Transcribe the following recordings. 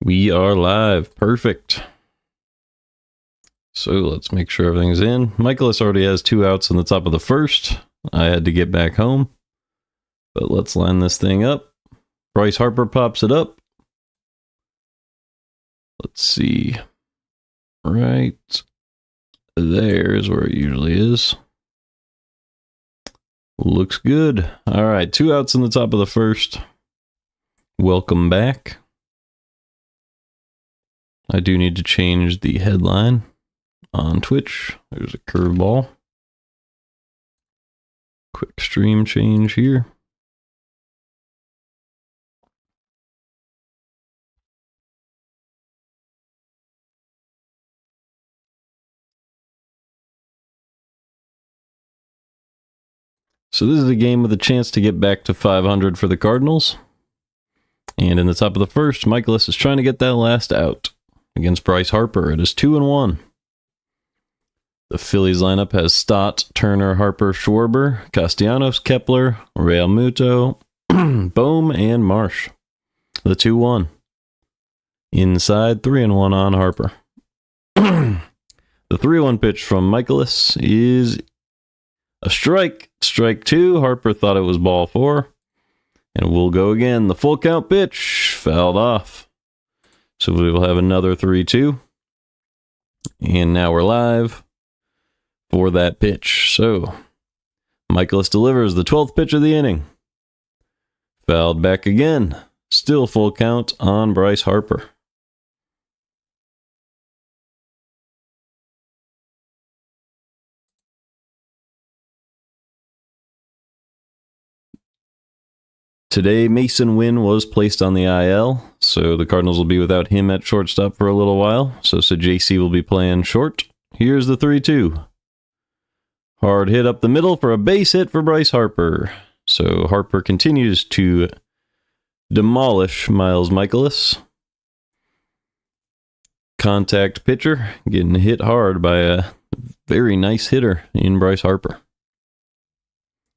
We are live. Perfect. So let's make sure everything's in. Mikolas already has 2 outs in the top of the first. I had to get back home. But let's line this thing up. Bryce Harper pops it up. Let's see. Right there is where it usually is. Looks good. All right, 2 outs in the top of the first. Welcome back. I do need to change the headline on Twitch. There's a curveball. Quick stream change here. So this is a game with a chance to get back to 500 for the Cardinals. And in the top of the first, Mikolas is trying to get that last out against Bryce Harper. It is 2-1. The Phillies lineup has Stott, Turner, Harper, Schwarber, Castellanos, Kepler, Real Muto, Bohm, and Marsh. The 2-1. Inside, 3-1 on Harper. The 3-1 pitch from Mikolas is a strike. Strike 2. Harper thought it was ball 4. And we'll go again. The full count pitch fouled off. So we will have another 3-2. And now we're live for that pitch. So Mikolas delivers the 12th pitch of the inning. Fouled back again. Still full count on Bryce Harper. Today, Mason Wynn was placed on the IL, so the Cardinals will be without him at shortstop for a little while. So JC will be playing short. Here's the 3-2. Hard hit up the middle for a base hit for Bryce Harper. So Harper continues to demolish Miles Mikolas. Contact pitcher, getting hit hard by a very nice hitter in Bryce Harper.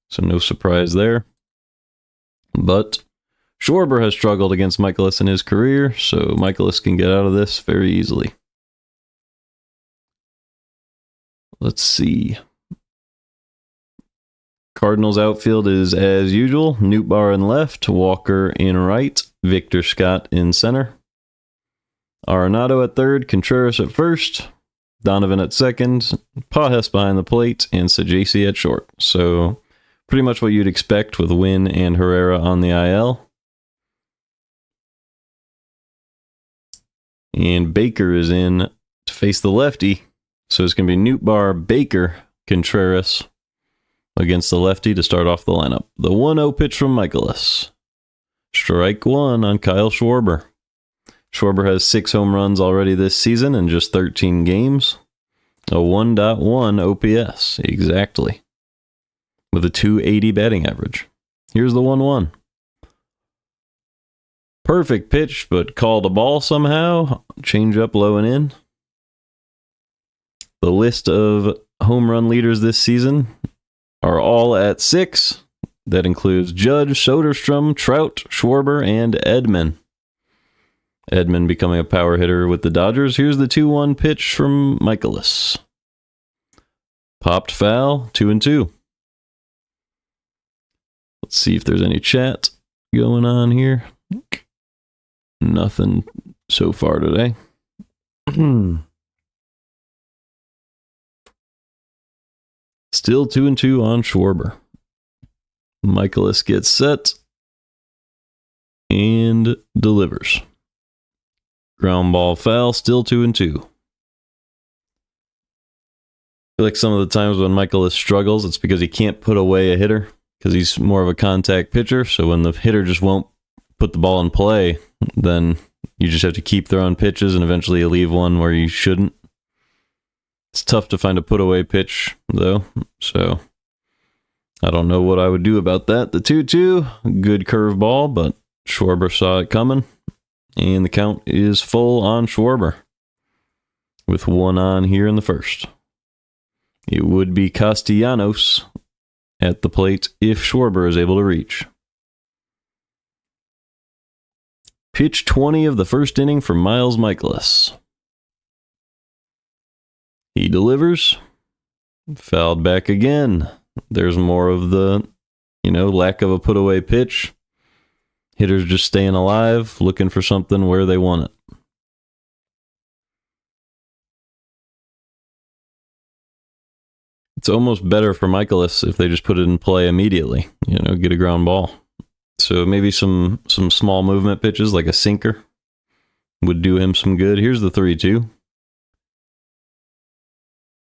So no surprise there. But Schwarber has struggled against Mikolas in his career, so Mikolas can get out of this very easily. Let's see. Cardinals outfield is as usual. Nootbaar in left, Walker in right, Victor Scott in center. Arenado at third, Contreras at first, Donovan at second, Pajes behind the plate, and Sajasi at short. So pretty much what you'd expect with Wynn and Herrera on the IL. And Baker is in to face the lefty. So it's going to be Nootbaar, Baker, Contreras against the lefty to start off the lineup. The 1-0 pitch from Mikolas. Strike 1 on Kyle Schwarber. Schwarber has 6 home runs already this season in just 13 games. A 1.1 OPS, exactly, with a 280 batting average. Here's the 1-1. Perfect pitch, but called a ball somehow. Change up low and in. The list of home run leaders this season are all at 6. That includes Judge, Soderstrom, Trout, Schwarber, and Edman. Edman becoming a power hitter with the Dodgers. Here's the 2-1 pitch from Mikolas. Popped foul, 2-2. Let's see if there's any chat going on here. Nothing so far today. Still 2-2 on Schwarber. Mikolas gets set and delivers. Ground ball foul, still 2-2. I feel like some of the times when Mikolas struggles, it's because he can't put away a hitter, because he's more of a contact pitcher. So when the hitter just won't put the ball in play, then you just have to keep throwing pitches, and eventually you leave one where you shouldn't. It's tough to find a put away pitch, though, so I don't know what I would do about that. The 2-2, good curveball, but Schwarber saw it coming, and the count is full on Schwarber with 1 on here in the first. It would be Castellanos at the plate if Schwarber is able to reach. Pitch 20 of the first inning for Miles Mikolas. He delivers. Fouled back again. There's more of the, lack of a put away pitch. Hitters just staying alive, looking for something where they want it. It's almost better for Mikolas if they just put it in play immediately, get a ground ball. So maybe some small movement pitches like a sinker would do him some good. Here's the 3-2.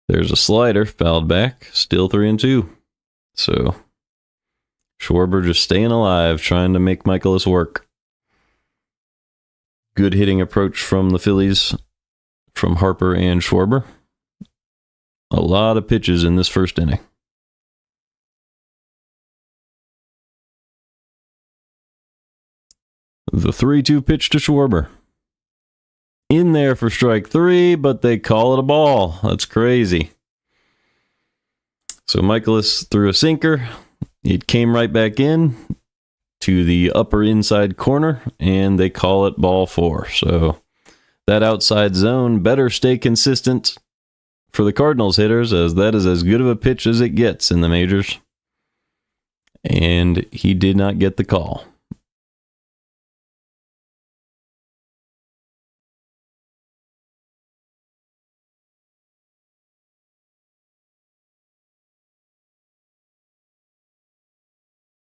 There's a slider, fouled back, still 3-2. So Schwarber just staying alive, trying to make Mikolas work. Good hitting approach from the Phillies, from Harper and Schwarber. A lot of pitches in this first inning. The 3-2 pitch to Schwarber. In there for strike 3, but they call it a ball. That's crazy. So Mikolas threw a sinker. It came right back in to the upper inside corner, and they call it ball 4. So that outside zone better stay consistent for the Cardinals hitters, as that is as good of a pitch as it gets in the majors. And he did not get the call.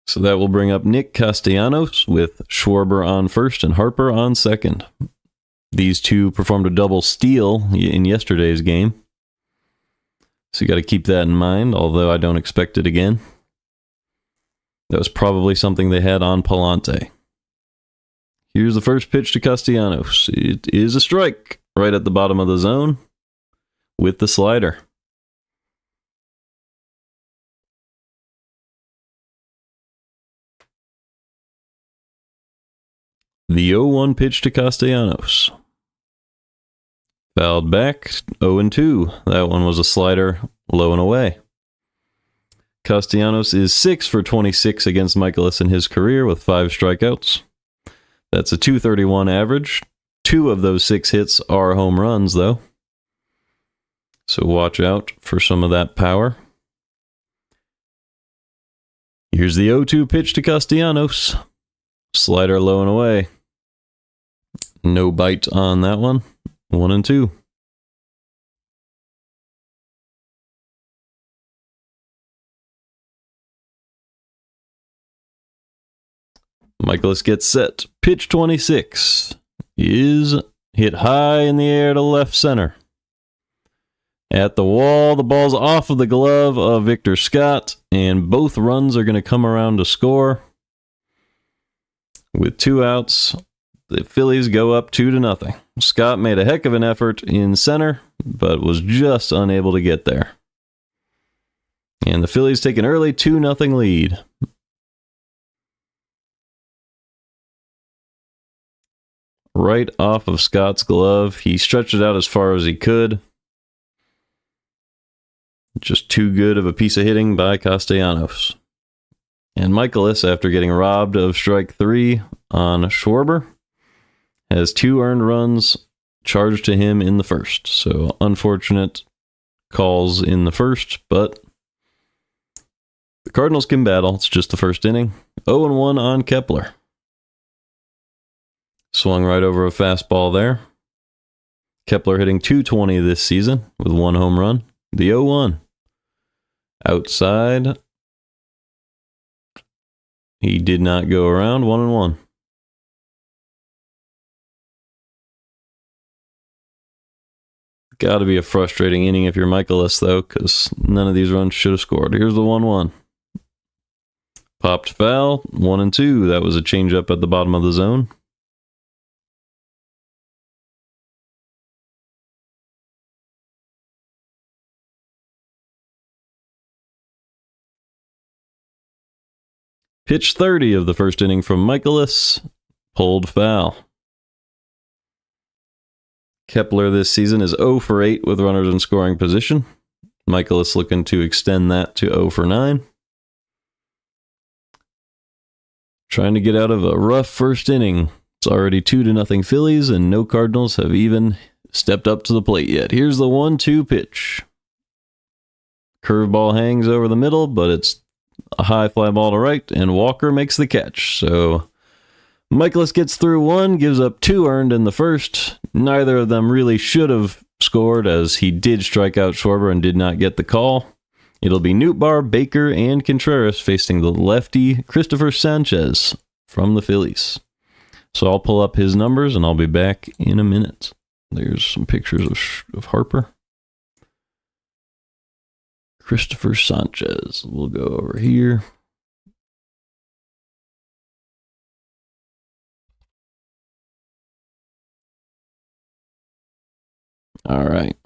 So that will bring up Nick Castellanos with Schwarber on first and Harper on second. These two performed a double steal in yesterday's game. So you got to keep that in mind, although I don't expect it again. That was probably something they had on Palante. Here's the first pitch to Castellanos. It is a strike right at the bottom of the zone with the slider. The 0-1 pitch to Castellanos. Fouled back, 0-2. That one was a slider, low and away. Castellanos is 6 for 26 against Mikolas in his career with 5 strikeouts. That's a .231 average. 2 of those 6 hits are home runs, though. So watch out for some of that power. Here's the 0-2 pitch to Castellanos. Slider low and away. No bite on that one. 1-2. Mikolas gets set. Pitch 26 is hit high in the air to left center. At the wall, the ball's off of the glove of Victor Scott, and both runs are going to come around to score. With 2 outs, the Phillies go up 2-0. Scott made a heck of an effort in center, but was just unable to get there. And the Phillies take an early 2-0 lead. Right off of Scott's glove. He stretched it out as far as he could. Just too good of a piece of hitting by Castellanos. And Mikolas, after getting robbed of strike 3 on Schwarber, has 2 earned runs charged to him in the first. So unfortunate calls in the first, but the Cardinals can battle. It's just the first inning. 0-1 on Kepler. Swung right over a fastball there. Kepler hitting .220 this season with 1 home run. The 0-1. Outside. He did not go around. 1-1. Got to be a frustrating inning if you're Mikolas, though, because none of these runs should have scored. Here's the 1-1. Popped foul. 1-2. That was a changeup at the bottom of the zone. Pitch 30 of the first inning from Mikolas. Pulled foul. Kepler this season is 0 for 8 with runners in scoring position. Mikolas looking to extend that to 0 for 9. Trying to get out of a rough first inning It's already 2-0 Phillies, and no Cardinals have even stepped up to the plate yet. Here's the 1-2 pitch. Curveball hangs over the middle, but it's a high fly ball to right, and Walker makes the catch. So Mikolas gets through one, gives up 2 earned in the first. Neither of them really should have scored, as he did strike out Schwarber and did not get the call. It'll be Nootbaar, Baker, and Contreras facing the lefty Christopher Sanchez from the Phillies. So I'll pull up his numbers, and I'll be back in a minute. There's some pictures of Harper. Christopher Sanchez. We'll go over here. All right.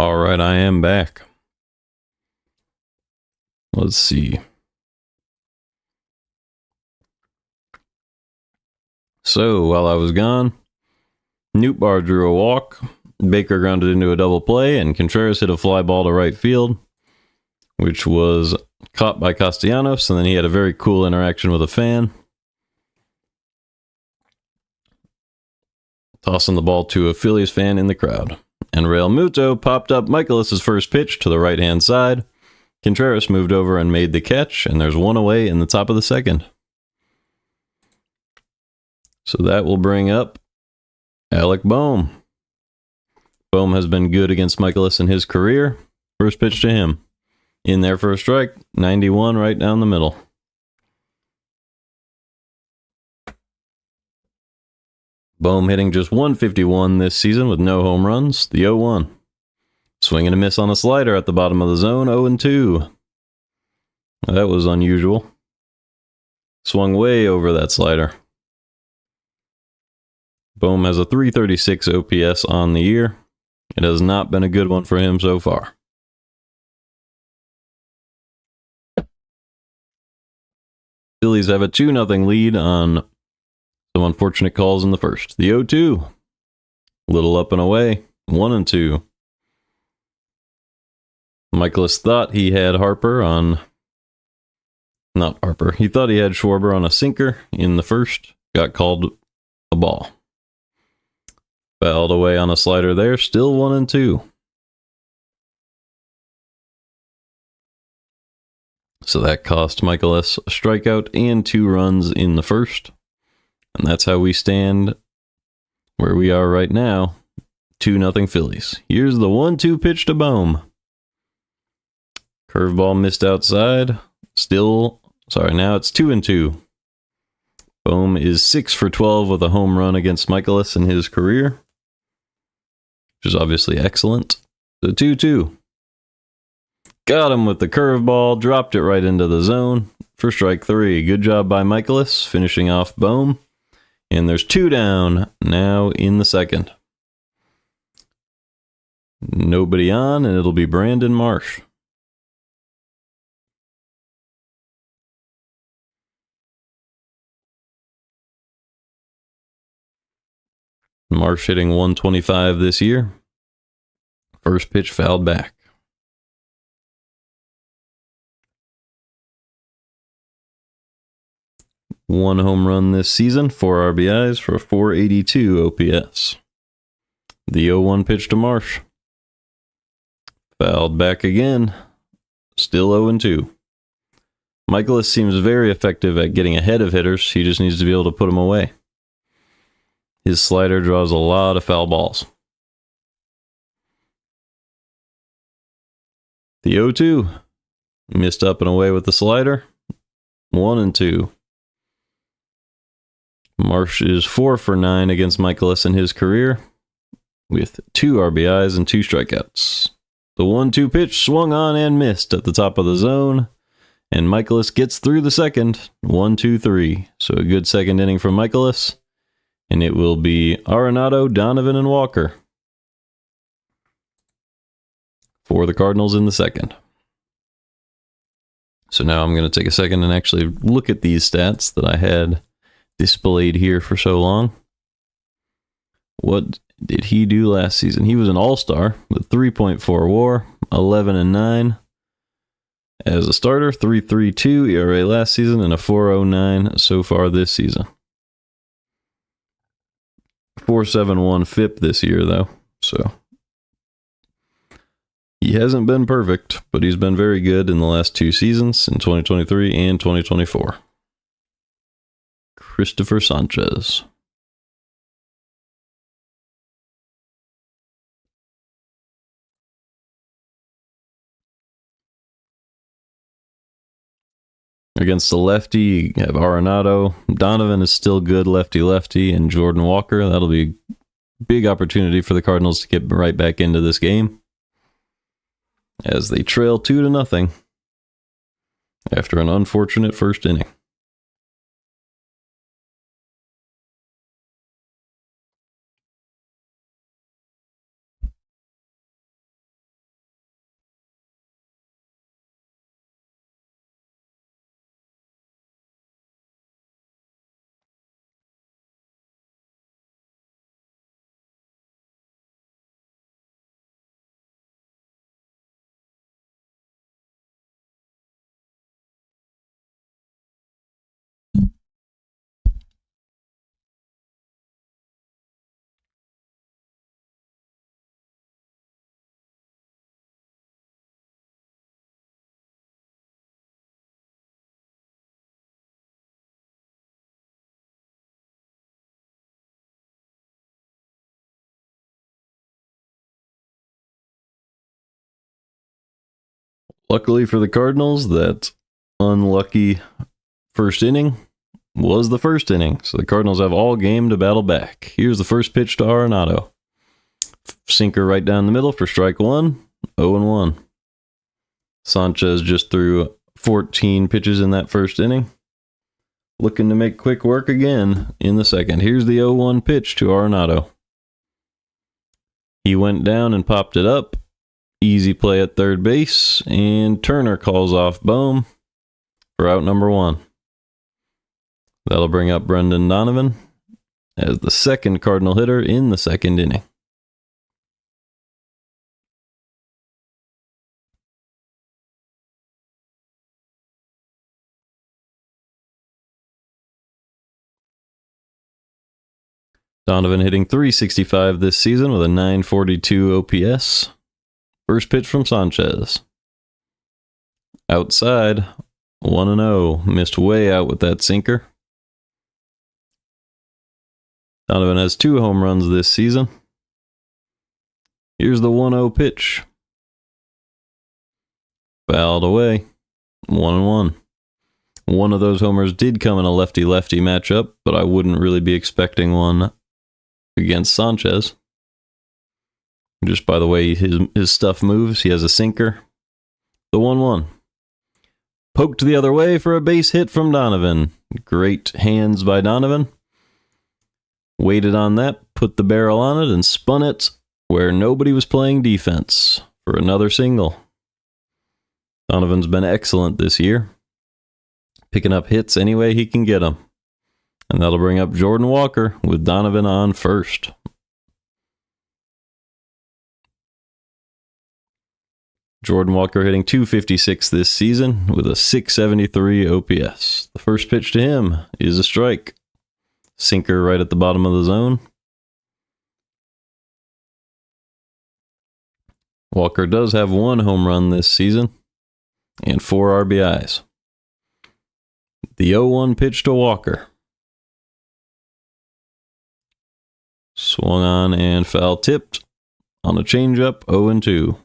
All right, I am back. Let's see. So, while I was gone, Nootbaar drew a walk, Baker grounded into a double play, and Contreras hit a fly ball to right field, which was caught by Castellanos, and then he had a very cool interaction with a fan, tossing the ball to a Phillies fan in the crowd. And Real Muto popped up Mikolas' first pitch to the right-hand side. Contreras moved over and made the catch, and there's one away in the top of the second. So that will bring up Alec Bohm. Bohm has been good against Mikolas in his career. First pitch to him. In there for a strike, 91 right down the middle. Bohm hitting just 151 this season with no home runs. The 0-1. Swing and a miss on a slider at the bottom of the zone, 0-2. That was unusual. Swung way over that slider. Bohm has a 336 OPS on the year. It has not been a good one for him so far. Phillies have a 2-0 lead on some unfortunate calls in the first. The 0-2. Little up and away. 1-2. Mikolas thought he had Harper on... Not Harper. He thought he had Schwarber on a sinker in the first. Got called a ball. Fouled away on a slider there. Still 1-2. So that cost Mikolas a strikeout and 2 runs in the first. And that's how we stand where we are right now. 2-0 Phillies. Here's the 1-2 pitch to Bohm. Curveball missed outside. Now it's 2-2. Bohm is 6 for 12 with a home run against Mikolas in his career, which is obviously excellent. The 2-2. Got him with the curveball, dropped it right into the zone for strike 3. Good job by Mikolas, finishing off Bohm. And there's 2 down now in the second. Nobody on, and it'll be Brandon Marsh. Marsh hitting 125 this year. First pitch fouled back. One home run this season, 4 RBIs for a 482 OPS. The 0-1 pitch to Marsh. Fouled back again. Still 0-2. Mikolas seems very effective at getting ahead of hitters. He just needs to be able to put them away. His slider draws a lot of foul balls. The 0-2. Missed up and away with the slider. 1-2. Marsh is 4 for 9 against Mikolas in his career, with 2 RBIs and 2 strikeouts. The 1-2 pitch swung on and missed at the top of the zone, and Mikolas gets through the second. 1-2-3. So a good second inning from Mikolas, and it will be Arenado, Donovan, and Walker for the Cardinals in the second. So now I'm going to take a second and actually look at these stats that I had displayed here for so long. What did he do last season? He was an all-star with 3.4 WAR, 11-9 as a starter, 3.32 ERA last season, and a 4.09 so far this season. 4.71 FIP this year, though. So he hasn't been perfect, but he's been very good in the last 2 seasons, in 2023 and 2024. Christopher Sanchez. Against the lefty, you have Arenado. Donovan is still good lefty-lefty, and Jordan Walker. That'll be a big opportunity for the Cardinals to get right back into this game as they trail 2-0 after an unfortunate first inning. Luckily for the Cardinals, that unlucky first inning was the first inning. So the Cardinals have all game to battle back. Here's the first pitch to Arenado. Sinker right down the middle for strike one. 0-1. Sanchez just threw 14 pitches in that first inning. Looking to make quick work again in the second. Here's the 0-1 pitch to Arenado. He went down and popped it up. Easy play at third base, and Turner calls off Bohm for out number one. That'll bring up Brendan Donovan as the second Cardinal hitter in the second inning. Donovan hitting .365 this season with a .942 OPS. First pitch from Sanchez. Outside, 1-0. Missed way out with that sinker. Donovan has 2 home runs this season. Here's the 1-0 pitch. Fouled away. 1-1. One of those homers did come in a lefty-lefty matchup, but I wouldn't really be expecting one against Sanchez. Just by the way his stuff moves, he has a sinker. The 1-1. Poked the other way for a base hit from Donovan. Great hands by Donovan. Waited on that, put the barrel on it, and spun it where nobody was playing defense for another single. Donovan's been excellent this year, picking up hits any way he can get them. And that'll bring up Jordan Walker with Donovan on first. Jordan Walker hitting .256 this season with a .673 OPS. The first pitch to him is a strike. Sinker right at the bottom of the zone. Walker does have 1 home run this season and 4 RBIs. The 0-1 pitch to Walker. Swung on and foul tipped on a changeup, 0-2.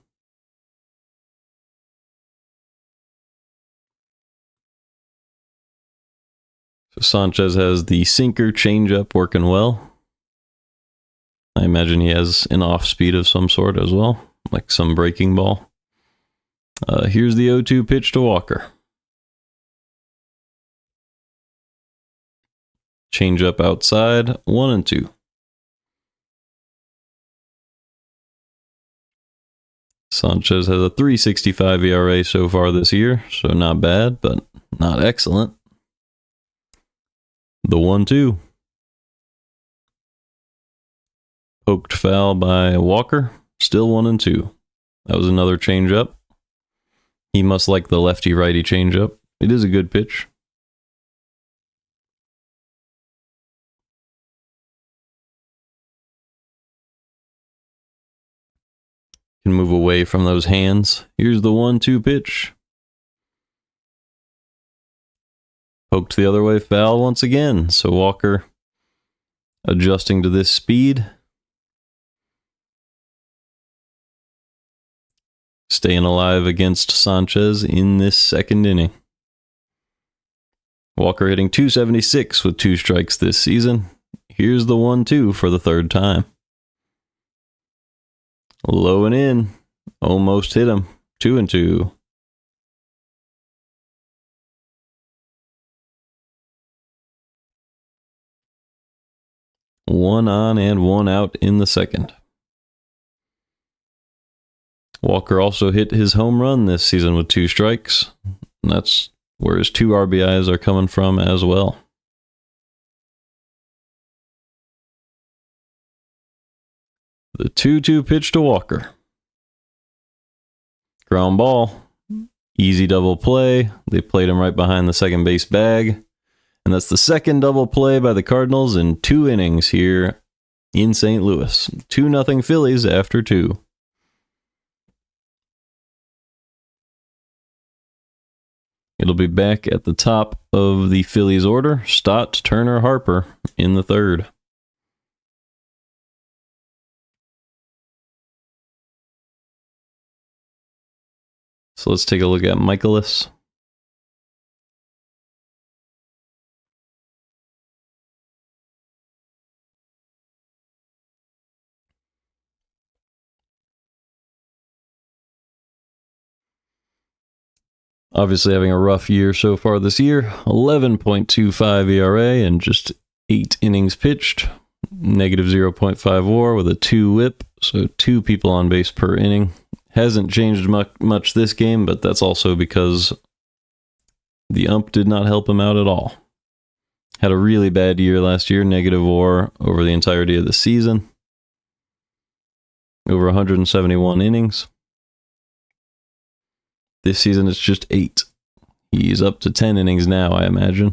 So Sanchez has the sinker changeup working well. I imagine he has an off speed of some sort as well, like some breaking ball. Here's the 0-2 pitch to Walker. Changeup outside, 1-2. Sanchez has a .365 ERA so far this year, so not bad, but not excellent. The 1-2. Poked foul by Walker. Still 1-2. That was another changeup. He must like the lefty-righty changeup. It is a good pitch. Can move away from those hands. Here's the 1-2 pitch. Poked the other way, foul once again. So Walker adjusting to this speed. Staying alive against Sanchez in this second inning. Walker hitting .276 with 2 strikes this season. Here's the 1-2 for the third time. Low and in. Almost hit him. 2-2. One on and one out in the second. Walker also hit his home run this season with 2 strikes. And that's where his 2 RBIs are coming from as well. The 2-2 pitch to Walker. Ground ball. Easy double play. They played him right behind the second base bag. And that's the second double play by the Cardinals in 2 innings here in St. Louis. 2-0 Phillies after 2. It'll be back at the top of the Phillies order. Stott, Turner, Harper in the third. So let's take a look at Mikolas. Obviously having a rough year so far this year. 11.25 ERA and just 8 innings pitched. Negative 0.5 WAR with a 2 whip. So 2 people on base per inning. Hasn't changed much this game, but that's also because the ump did not help him out at all. Had a really bad year last year. Negative WAR over the entirety of the season. Over 171 innings. This season it's just 8. He's up to 10 innings now, I imagine.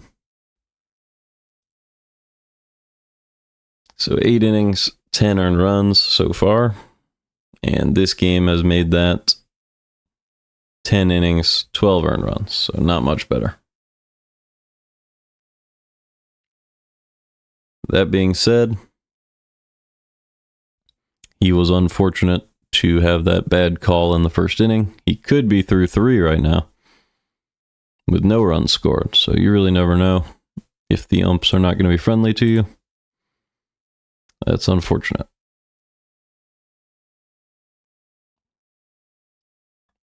So 8 innings, 10 earned runs so far. And this game has made that 10 innings, 12 earned runs. So not much better. That being said, he was unfortunate to have that bad call in the first inning. He could be through 3 right now with no runs scored. So you really never know if the umps are not going to be friendly to you. That's unfortunate.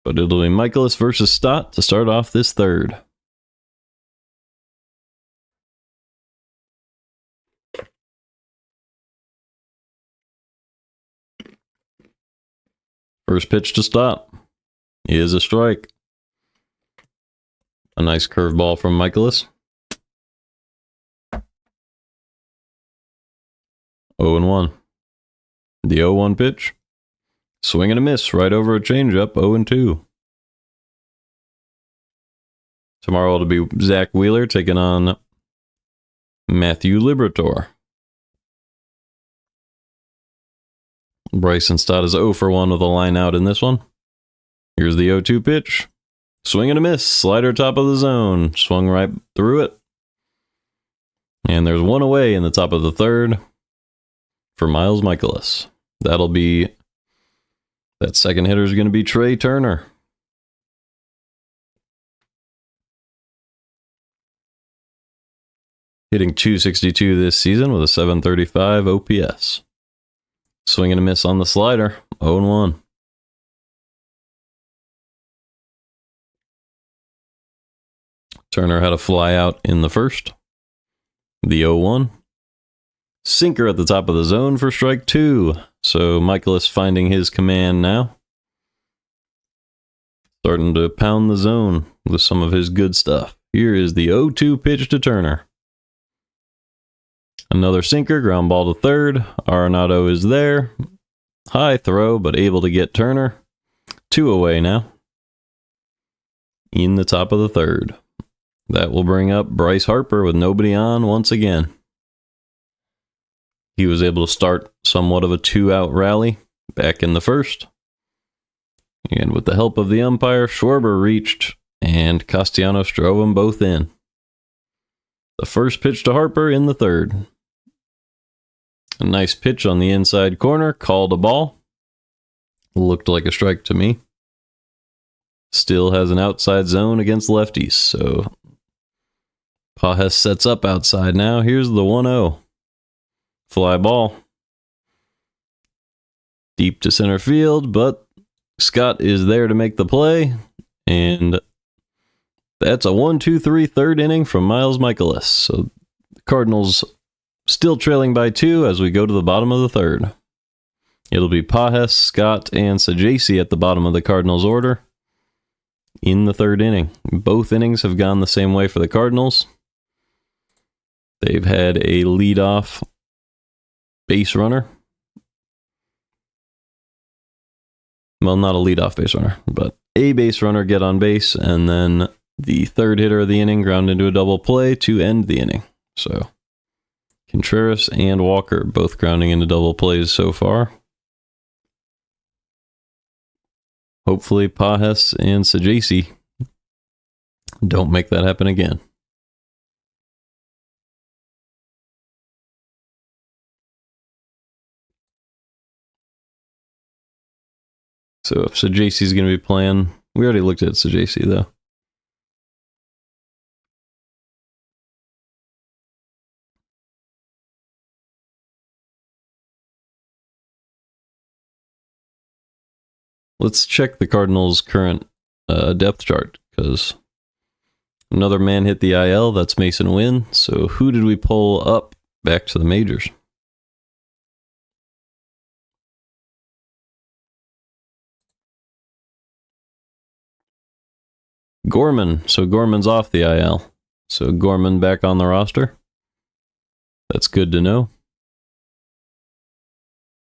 But it'll be Mikolas versus Stott to start off this third. First pitch to Stott is a strike. A nice curveball from Mikolas. 0-1. The 0-1 pitch. Swing and a miss right over a changeup. 0-2. Tomorrow it'll be Zach Wheeler taking on Matthew Liberatore. Bryson Stott is 0-1 with a line out in this one. Here's the 0-2 pitch. Swing and a miss. Slider top of the zone. Swung right through it. And there's one away in the top of the third for Miles Mikolas. That'll be... That second hitter is going to be Trey Turner. Hitting .262 this season with a .735 OPS. Swing and a miss on the slider. 0-1. Turner had a fly out in the first. The 0-1. Sinker at the top of the zone for strike 2. So Mikolas finding his command now. Starting to pound the zone with some of his good stuff. Here is the 0-2 pitch to Turner. Another sinker, ground ball to third. Arenado is there. High throw, but able to get Turner. 2 away now. In the top of the third. That will bring up Bryce Harper with nobody on once again. He was able to start somewhat of a 2-out rally back in the first. And with the help of the umpire, Schwarber reached, and Castellanos drove them both in. The first pitch to Harper in the third. A nice pitch on the inside corner, called a ball. Looked like a strike to me. Still has an outside zone against lefties, so Pajes sets up outside now. Here's the 1-0. Fly ball. Deep to center field, but Scott is there to make the play, and that's a 1-2-3 third inning from Miles Mikolas. So the Cardinals still trailing by 2 as we go to the bottom of the third. It'll be Pajes, Scott, and Sajaci at the bottom of the Cardinals order in the third inning. Both innings have gone the same way for the Cardinals. They've had a leadoff base runner. Well, not a leadoff base runner, but a base runner get on base, and then the third hitter of the inning ground into a double play to end the inning. So Contreras and Walker both grounding into double plays so far. Hopefully Pajes and Sajaci don't make that happen again. So if Sajaci's going to be playing We already looked at Sajasi, though. Let's check the Cardinals' current depth chart, because another man hit the IL. That's Mason Wynn. So who did we pull up back to the majors? Gorman. So Gorman's off the IL. So Gorman back on the roster. That's good to know.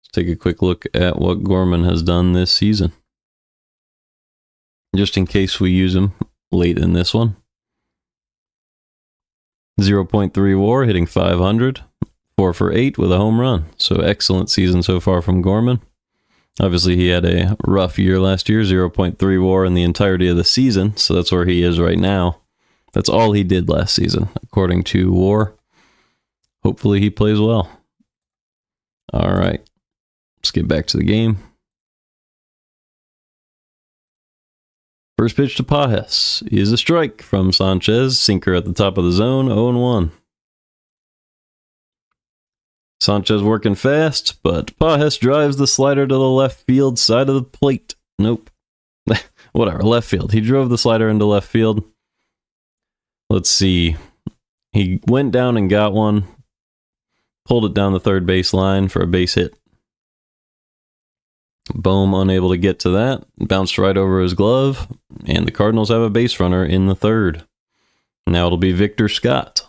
Let's take a quick look at what Gorman has done this season, just in case we use him late in this one. 0.3 WAR, hitting 500, 4 for 8 with a home run. So excellent season so far from Gorman. Obviously, he had a rough year last year, 0.3 WAR in the entirety of the season, so that's where he is right now. That's all he did last season, according to WAR. Hopefully he plays well. All right, let's get back to the game. First pitch to Pajes is a strike from Sanchez. Sinker at the top of the zone, 0-1. Sanchez working fast, but Pajes drives the slider to the left field side of the plate. Nope. Whatever, left field. He drove the slider into left field. Let's see. He went down and got one. Pulled it down the third base line for a base hit. Bohm unable to get to that. Bounced right over his glove. And the Cardinals have a base runner in the third. Now it'll be Victor Scott.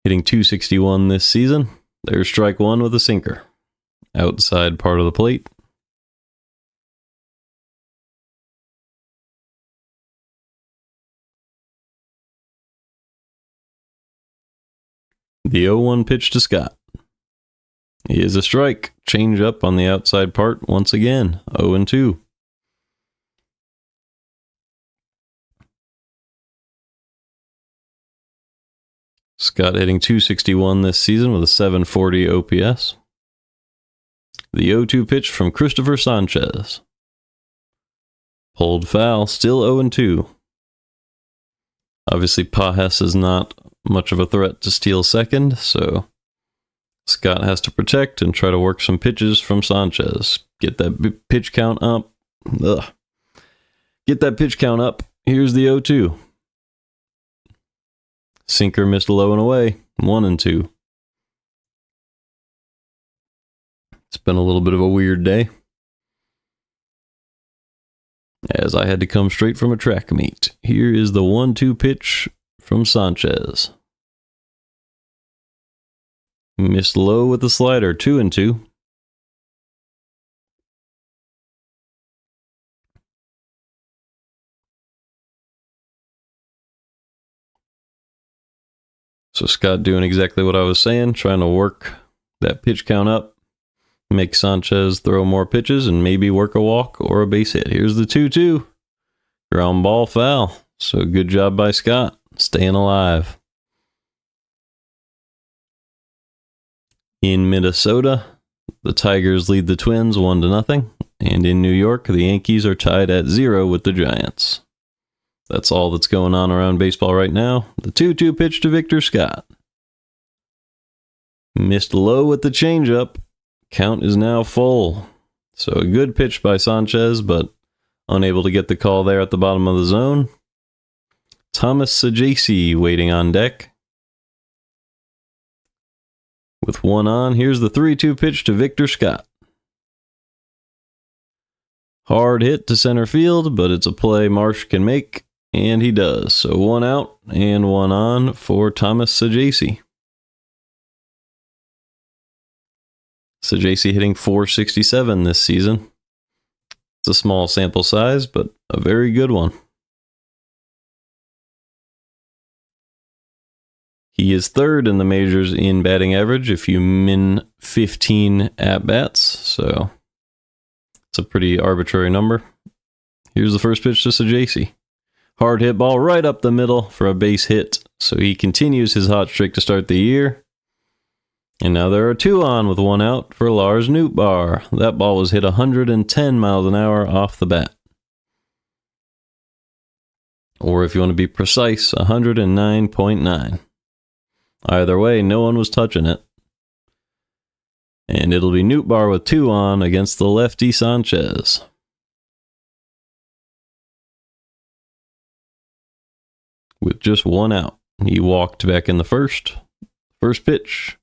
Hitting .261 this season. There's strike one with a sinker. Outside part of the plate. The 0-1 pitch to Scott. He is a strike. Change up on the outside part once again. 0-2. Scott hitting .261 this season with a 740 OPS. The 0-2 pitch from Christopher Sanchez. Pulled foul, still 0-2. Obviously, Pajes is not much of a threat to steal second, so Scott has to protect and try to work some pitches from Sanchez. Get that pitch count up. Get that pitch count up. Here's the 0-2. Sinker missed low and away. 1-2. It's been a little bit of a weird day, as I had to come straight from a track meet. Here is the 1-2 pitch from Sanchez. Missed low with the slider. 2-2. So Scott doing exactly what I was saying, trying to work that pitch count up, make Sanchez throw more pitches, and maybe work a walk or a base hit. Here's the 2-2. Ground ball foul. So good job by Scott, staying alive. In Minnesota, the Tigers lead the Twins 1-0. And in New York, the Yankees are tied at 0 with the Giants. That's all that's going on around baseball right now. The 2-2 pitch to Victor Scott. Missed low with the changeup. Count is now full. So a good pitch by Sanchez, but unable to get the call there at the bottom of the zone. Thomas Sajasi waiting on deck. With one on, here's the 3-2 pitch to Victor Scott. Hard hit to center field, but it's a play Marsh can make. And he does. So one out and one on for Thomas Sajasi. Sajasi hitting .467 this season. It's a small sample size, but a very good one. He is third in the majors in batting average if you min 15 at-bats. So it's a pretty arbitrary number. Here's the first pitch to Sajasi. Hard hit ball right up the middle for a base hit. So he continues his hot streak to start the year. And now there are 2 on with 1 out for Lars Nootbaar. That ball was hit 110 miles an hour off the bat. Or if you want to be precise, 109.9. Either way, no one was touching it. And it'll be Nootbaar with 2 on against the lefty Sanchez. With just 1 out. He walked back in the first. First pitch.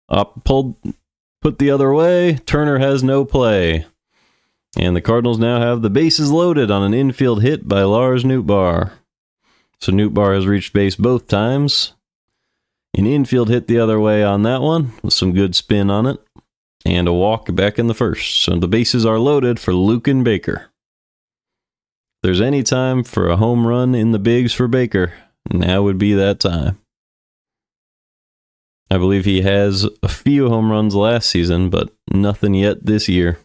Put the other way. Turner has no play. And the Cardinals now have the bases loaded on an infield hit by Lars Nootbaar. So Nootbaar has reached base both times. An infield hit the other way on that one with some good spin on it. And a walk back in the first. So the bases are loaded for Luken Baker. If there's any time for a home run in the bigs for Baker, now would be that time. I believe he has a few home runs last season, but nothing yet this year.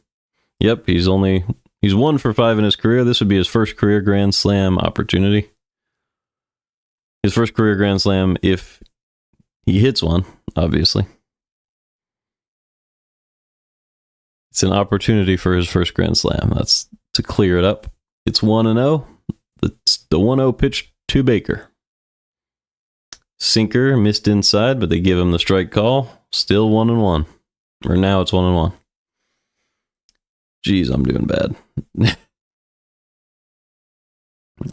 Yep, he's 1 for 5 in his career. This would be his first career Grand Slam opportunity. His first career Grand Slam if he hits one, obviously. It's an opportunity for his first Grand Slam. That's to clear it up. It's 1-0. The 1-0 pitch to Baker. Sinker missed inside, but they give him the strike call. Still 1-1. Or now it's 1-1. Jeez, I'm doing bad.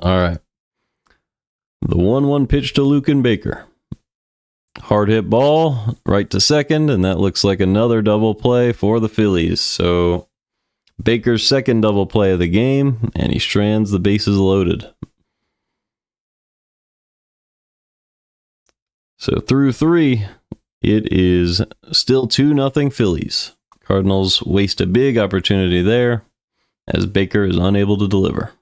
All right. The 1-1 pitch to Luken Baker. Hard hit ball, right to second, and that looks like another double play for the Phillies. So Baker's second double play of the game, and he strands the bases loaded. So through 3, it is still 2-0 Phillies. Cardinals waste a big opportunity there as Baker is unable to deliver.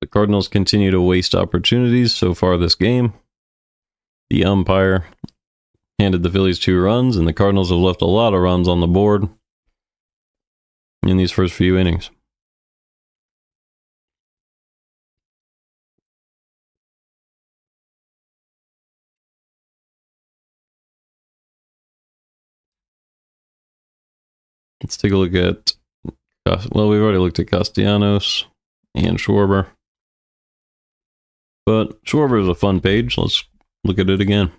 The Cardinals continue to waste opportunities so far this game. The umpire handed the Phillies 2 runs, and the Cardinals have left a lot of runs on the board in these first few innings. Let's take a look at, well, we've already looked at Castellanos and Schwarber. But Schwarber is a fun page. Let's look at it again.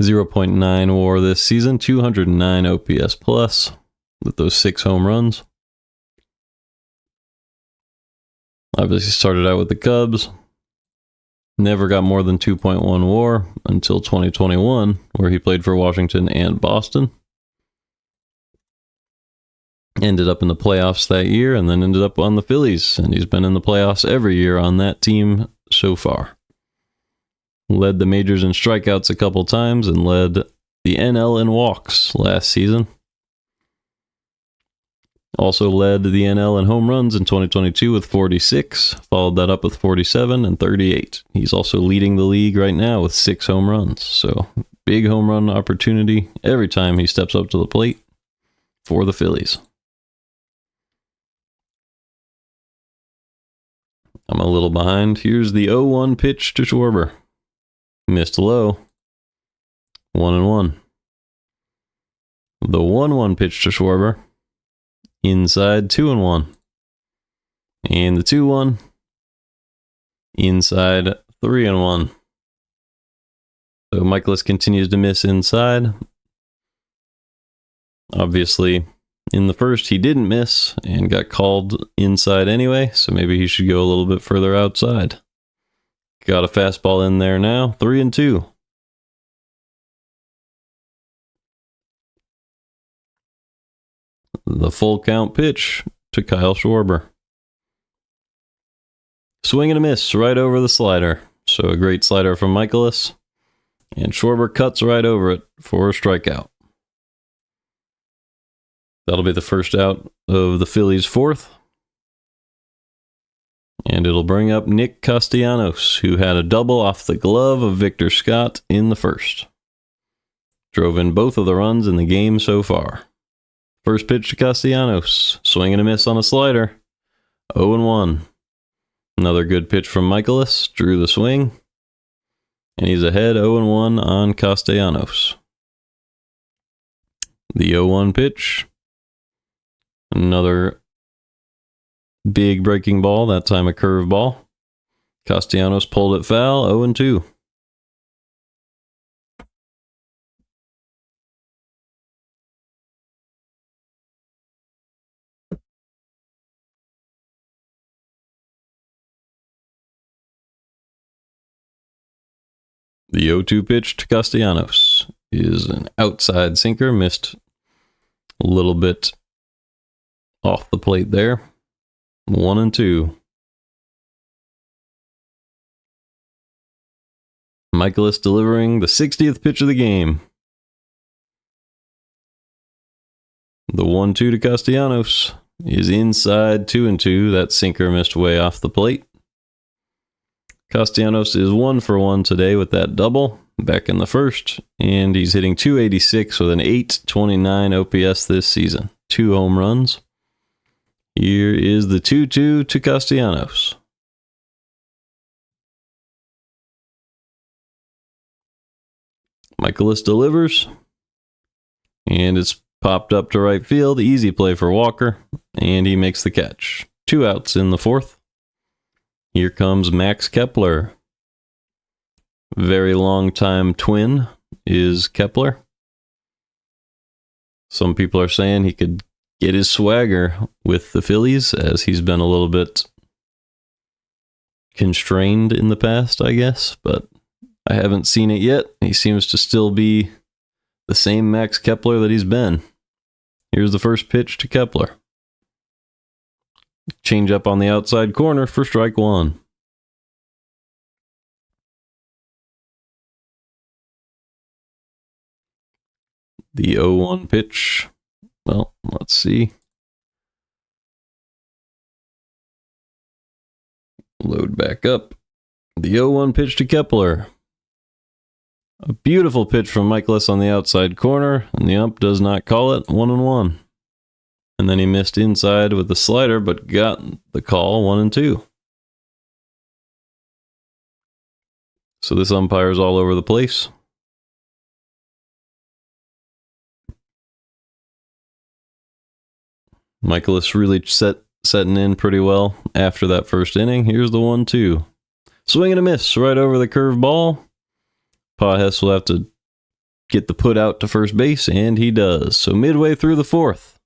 0.9 WAR this season, 209 OPS plus with those 6 home runs. Obviously started out with the Cubs. Never got more than 2.1 WAR until 2021, where he played for Washington and Boston. Ended up in the playoffs that year and then ended up on the Phillies, and he's been in the playoffs every year on that team so far. Led the majors in strikeouts a couple times and led the NL in walks last season. Also led the NL in home runs in 2022 with 46, followed that up with 47 and 38. He's also leading the league right now with 6 home runs, so big home run opportunity every time he steps up to the plate for the Phillies. I'm a little behind. Here's the 0-1 pitch to Schwarber. Missed low. 1-1. The 1-1 pitch to Schwarber. Inside 2-1. And the 2-1. Inside 3-1. So Mikolas continues to miss inside. Obviously, in the first, he didn't miss and got called inside anyway, so maybe he should go a little bit further outside. Got a fastball in there now. 3-2. The full count pitch to Kyle Schwarber. Swing and a miss right over the slider. So a great slider from Mikolas. And Schwarber cuts right over it for a strikeout. That'll be the first out of the Phillies' fourth. And it'll bring up Nick Castellanos, who had a double off the glove of Victor Scott in the first. Drove in both of the runs in the game so far. First pitch to Castellanos. Swing and a miss on a slider. 0-1. Another good pitch from Mikolas. Drew the swing. And he's ahead 0-1 on Castellanos. The 0-1 pitch. Another big breaking ball, that time a curveball. Castellanos pulled it foul, 0-2. The 0-2 pitch to Castellanos is an outside sinker, missed a little bit off the plate there. 1-2. Mikolas delivering the 60th pitch of the game. The 1-2 to Castellanos is inside 2-2. That sinker missed way off the plate. Castellanos is 1 for 1 today with that double back in the first, and he's hitting .286 with an .829 OPS this season. 2 home runs. Here is the 2-2 to Castellanos. Mikolas delivers, and it's popped up to right field. Easy play for Walker, and he makes the catch. 2 outs in the fourth. Here comes Max Kepler. Very long time twin is Kepler. Some people are saying he could get his swagger with the Phillies, as he's been a little bit constrained in the past, I guess, but I haven't seen it yet. He seems to still be the same Max Kepler that he's been. Here's the first pitch to Kepler. Change up on the outside corner for strike 1. The 0-1 pitch. Well, let's see. Load back up. The 0-1 pitch to Kepler. A beautiful pitch from Mikolas on the outside corner, and the ump does not call it. 1-1. And then he missed inside with the slider, but got the call. 1-2. So this umpire's all over the place. Mikolas really setting in pretty well after that first inning. Here's the 1-2. Swing and a miss right over the curved ball. Pajes will have to get the put out to first base, and he does. So midway through the fourth,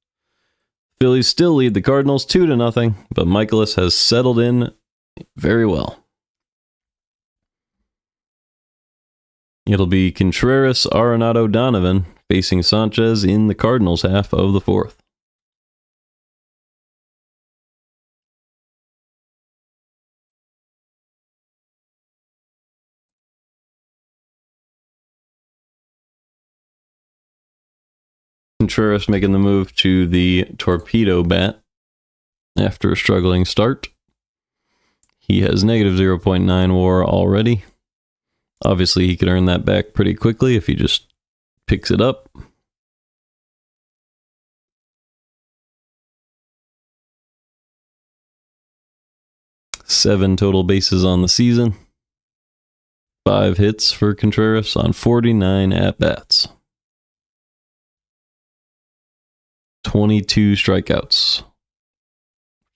Phillies still lead the Cardinals 2-0, but Mikolas has settled in very well. It'll be Contreras, Arenado, Donovan facing Sanchez in the Cardinals half of the fourth. Contreras making the move to the torpedo bat after a struggling start. He has negative 0.9 WAR already. Obviously, he could earn that back pretty quickly if he just picks it up. Seven total bases on the season. 5 hits for Contreras on 49 at-bats. 22 strikeouts,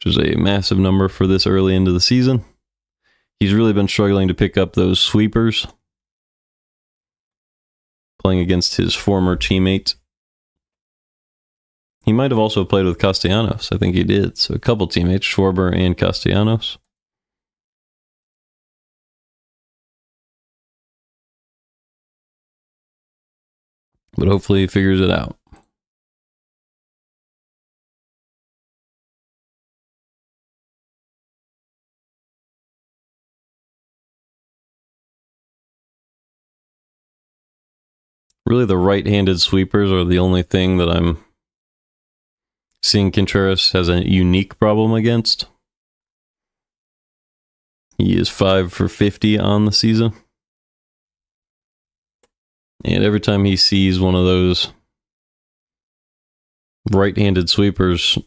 which is a massive number for this early into the season. He's really been struggling to pick up those sweepers, playing against his former teammate. He might have also played with Castellanos. I think he did. So a couple teammates, Schwarber and Castellanos. but hopefully he figures it out. Really, the right-handed sweepers are the only thing that I'm seeing Contreras has a unique problem against. He is 5 for 50 on the season. And every time he sees one of those right-handed sweepers,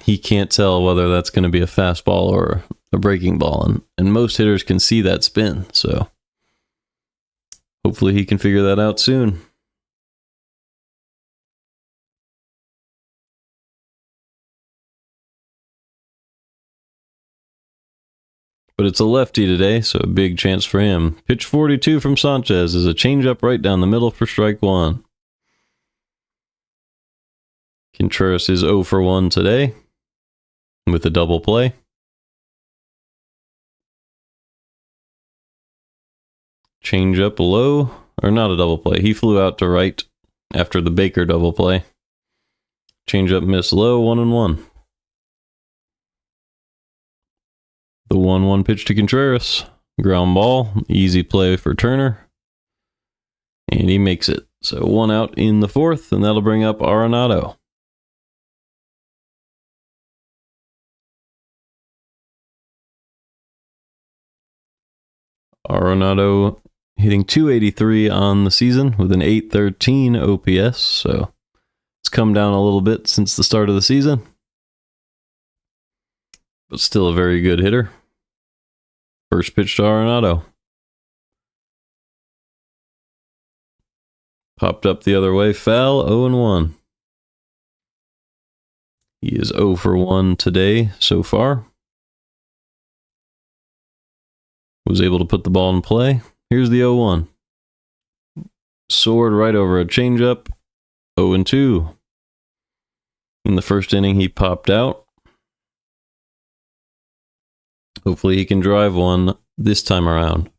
he can't tell whether that's going to be a fastball or a breaking ball. And most hitters can see that spin, so hopefully he can figure that out soon. But it's a lefty today, so a big chance for him. Pitch 42 from Sanchez is a changeup right down the middle for strike one. Contreras is 0 for 1 today with a double play. Changeup low, or not a double play. He flew out to right after the Baker double play. Changeup miss low, 1-1. The 1-1 pitch to Contreras. Ground ball. Easy play for Turner. And he makes it. So 1 out in the 4th, and that'll bring up Arenado. Arenado hitting .283 on the season with an .813 OPS. So it's come down a little bit since the start of the season, but still a very good hitter. First pitch to Arenado. Popped up the other way, foul, 0-1. He is 0 for 1 today so far. Was able to put the ball in play. Here's the 0-1. Soared right over a changeup, 0-2. In the first inning, he popped out. Hopefully he can drive one this time around.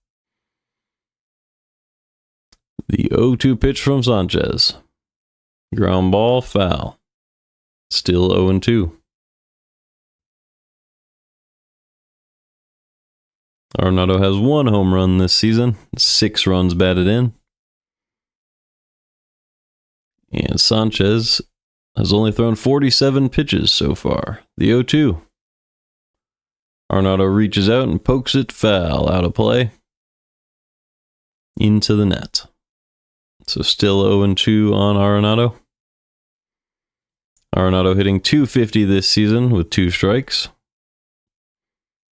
The 0-2 pitch from Sanchez. Ground ball, foul. Still 0-2. Arenado has 1 home run this season, 6 runs batted in. And Sanchez has only thrown 47 pitches so far. The 0-2. Arenado reaches out and pokes it foul, out of play. Into the net. So still 0-2 on Arenado. Arenado hitting .250 this season with 2 strikes.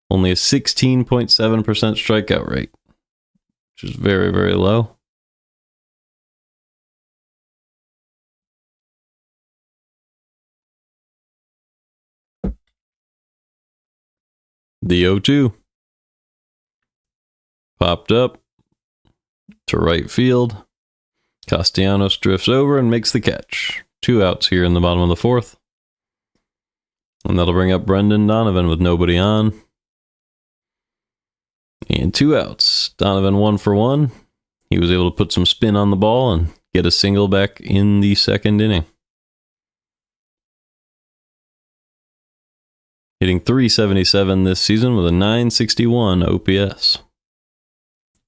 Only a 16.7% strikeout rate, which is very, very low. The 0-2. Popped up to right field. Castellanos drifts over and makes the catch. 2 outs here in the bottom of the 4th. And that'll bring up Brendan Donovan with nobody on. And 2 outs. Donovan 1 for 1. He was able to put some spin on the ball and get a single back in the 2nd inning. Hitting .377 this season with a .961 OPS.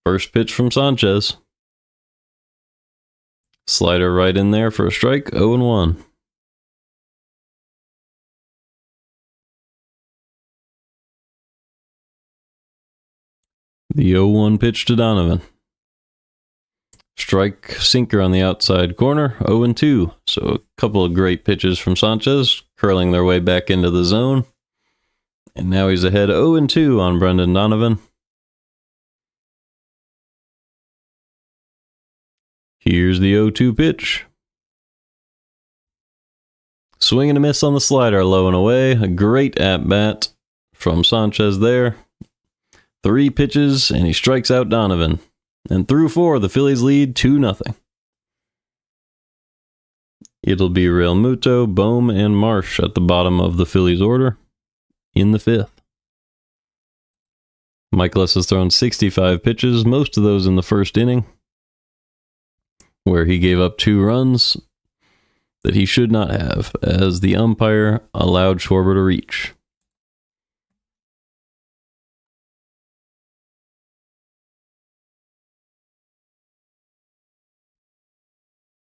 First pitch from Sanchez. Slider right in there for a strike, 0-1. The 0-1 pitch to Donovan. Strike sinker on the outside corner, 0-2. So a couple of great pitches from Sanchez, curling their way back into the zone. And now he's ahead 0-2 on Brendan Donovan. Here's the 0-2 pitch. Swing and a miss on the slider, low and away. A great at-bat from Sanchez there. 3 pitches, and he strikes out Donovan. And through 4, the Phillies lead 2-0. It'll be Real Muto, Bohm, and Marsh at the bottom of the Phillies order in the 5th. Mikolas has thrown 65 pitches, most of those in the first inning. where he gave up 2 runs that he should not have, as the umpire allowed Schwarber to reach.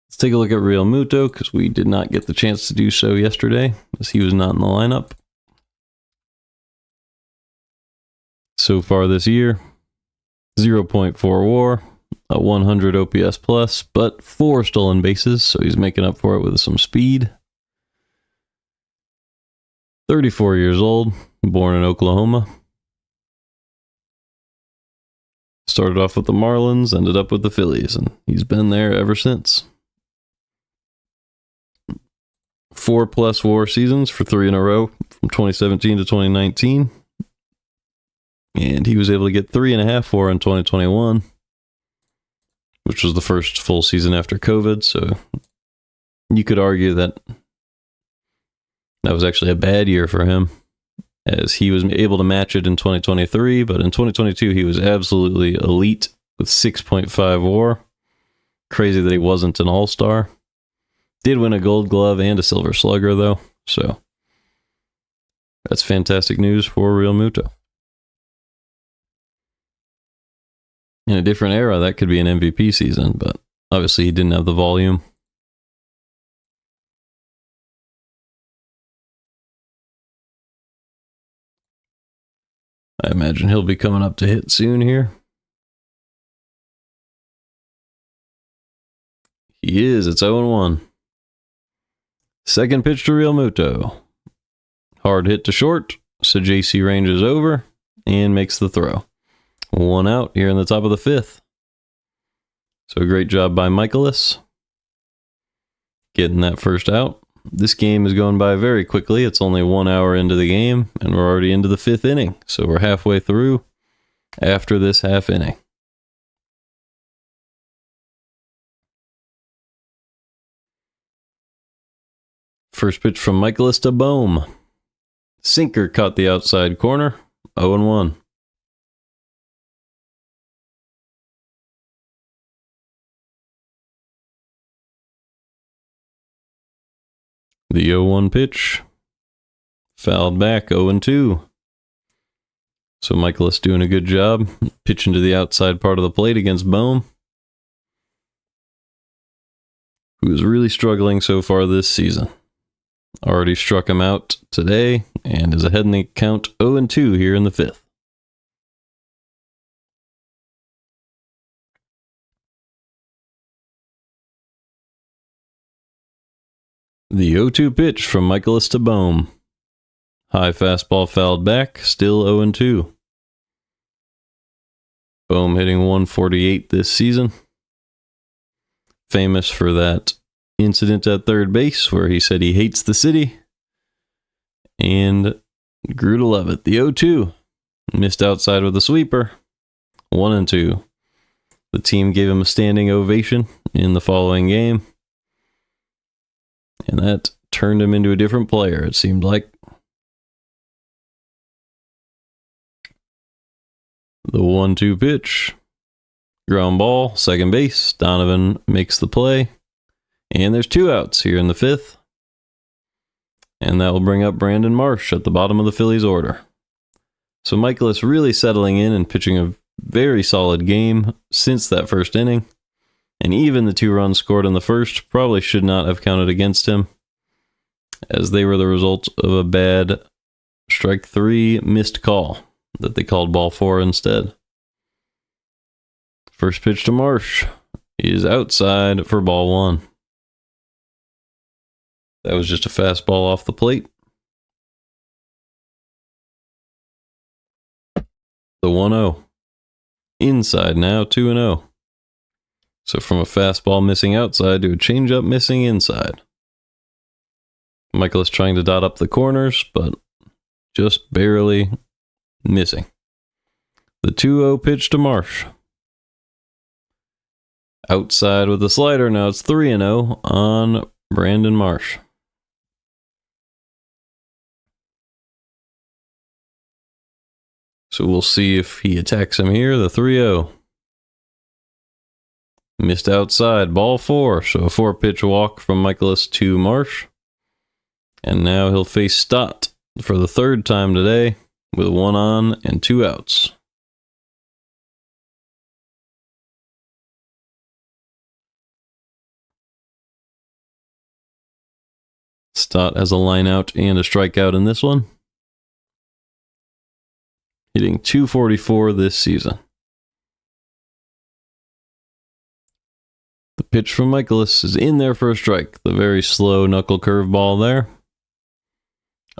Let's take a look at Real Muto, because we did not get the chance to do so yesterday, as he was not in the lineup. So far this year, 0.4 WAR, a 100 OPS plus, but 4 stolen bases, so he's making up for it with some speed. 34 years old, born in Oklahoma. Started off with the Marlins, ended up with the Phillies, and he's been there ever since. 4+ WAR seasons for 3 in a row from 2017 to 2019. And he was able to get 3.5 WAR in 2021, which was the first full season after COVID. So you could argue that that was actually a bad year for him, as he was able to match it in 2023. But in 2022, he was absolutely elite with 6.5 WAR. Crazy that he wasn't an all-star. Did win a Gold Glove and a Silver Slugger, though. So that's fantastic news for Real Muto. In a different era, that could be an MVP season, but obviously he didn't have the volume. I imagine he'll be coming up to hit soon here. He is. It's 0-1. Second pitch to Real Muto. Hard hit to short, so JC ranges over and makes the throw. 1 out here in the top of the 5th. So great job by Mikolas getting that first out. This game is going by very quickly. It's only 1 hour into the game, and we're already into the 5th inning. So we're halfway through after this half inning. First pitch from Mikolas to Bohm. Sinker caught the outside corner. 0-1. The 0-1 pitch. Fouled back, 0-2. So Mikolas doing a good job pitching to the outside part of the plate against Bohm, who's really struggling so far this season. Already struck him out today and is ahead in the count 0-2 here in the 5th. The 0-2 pitch from Mikolas to Bohm. High fastball fouled back, still 0-2. Bohm hitting 148 this season. Famous for that incident at third base where he said he hates the city. And grew to love it. The 0-2. Missed outside with a sweeper. 1-2. The team gave him a standing ovation in the following game. And that turned him into a different player, it seemed like. The 1-2 pitch. Ground ball, second base. Donovan makes the play. And there's 2 outs here in the 5th. And that will bring up Brandon Marsh at the bottom of the Phillies order. So Mikolas really settling in and pitching a very solid game since that first inning. And even the 2 runs scored in the first probably should not have counted against him, as they were the result of a bad strike 3 missed call that they called ball 4 instead. First pitch to Marsh is outside for ball 1. That was just a fastball off the plate. The 1-0. Inside now, 2-0. So from a fastball missing outside to a changeup missing inside. Mikolas trying to dot up the corners, but just barely missing. The 2-0 pitch to Marsh. Outside with the slider. Now it's 3-0 on Brandon Marsh. So we'll see if he attacks him here. The 3-0. Missed outside, ball 4. So a 4-pitch walk from Mikolas to Marsh. And now he'll face Stott for the 3rd time today with 1 on and 2 outs. Stott has a line out and a strikeout in this one. Hitting .244 this season. The pitch from Mikolas is in there for a strike. The very slow knuckle curveball there.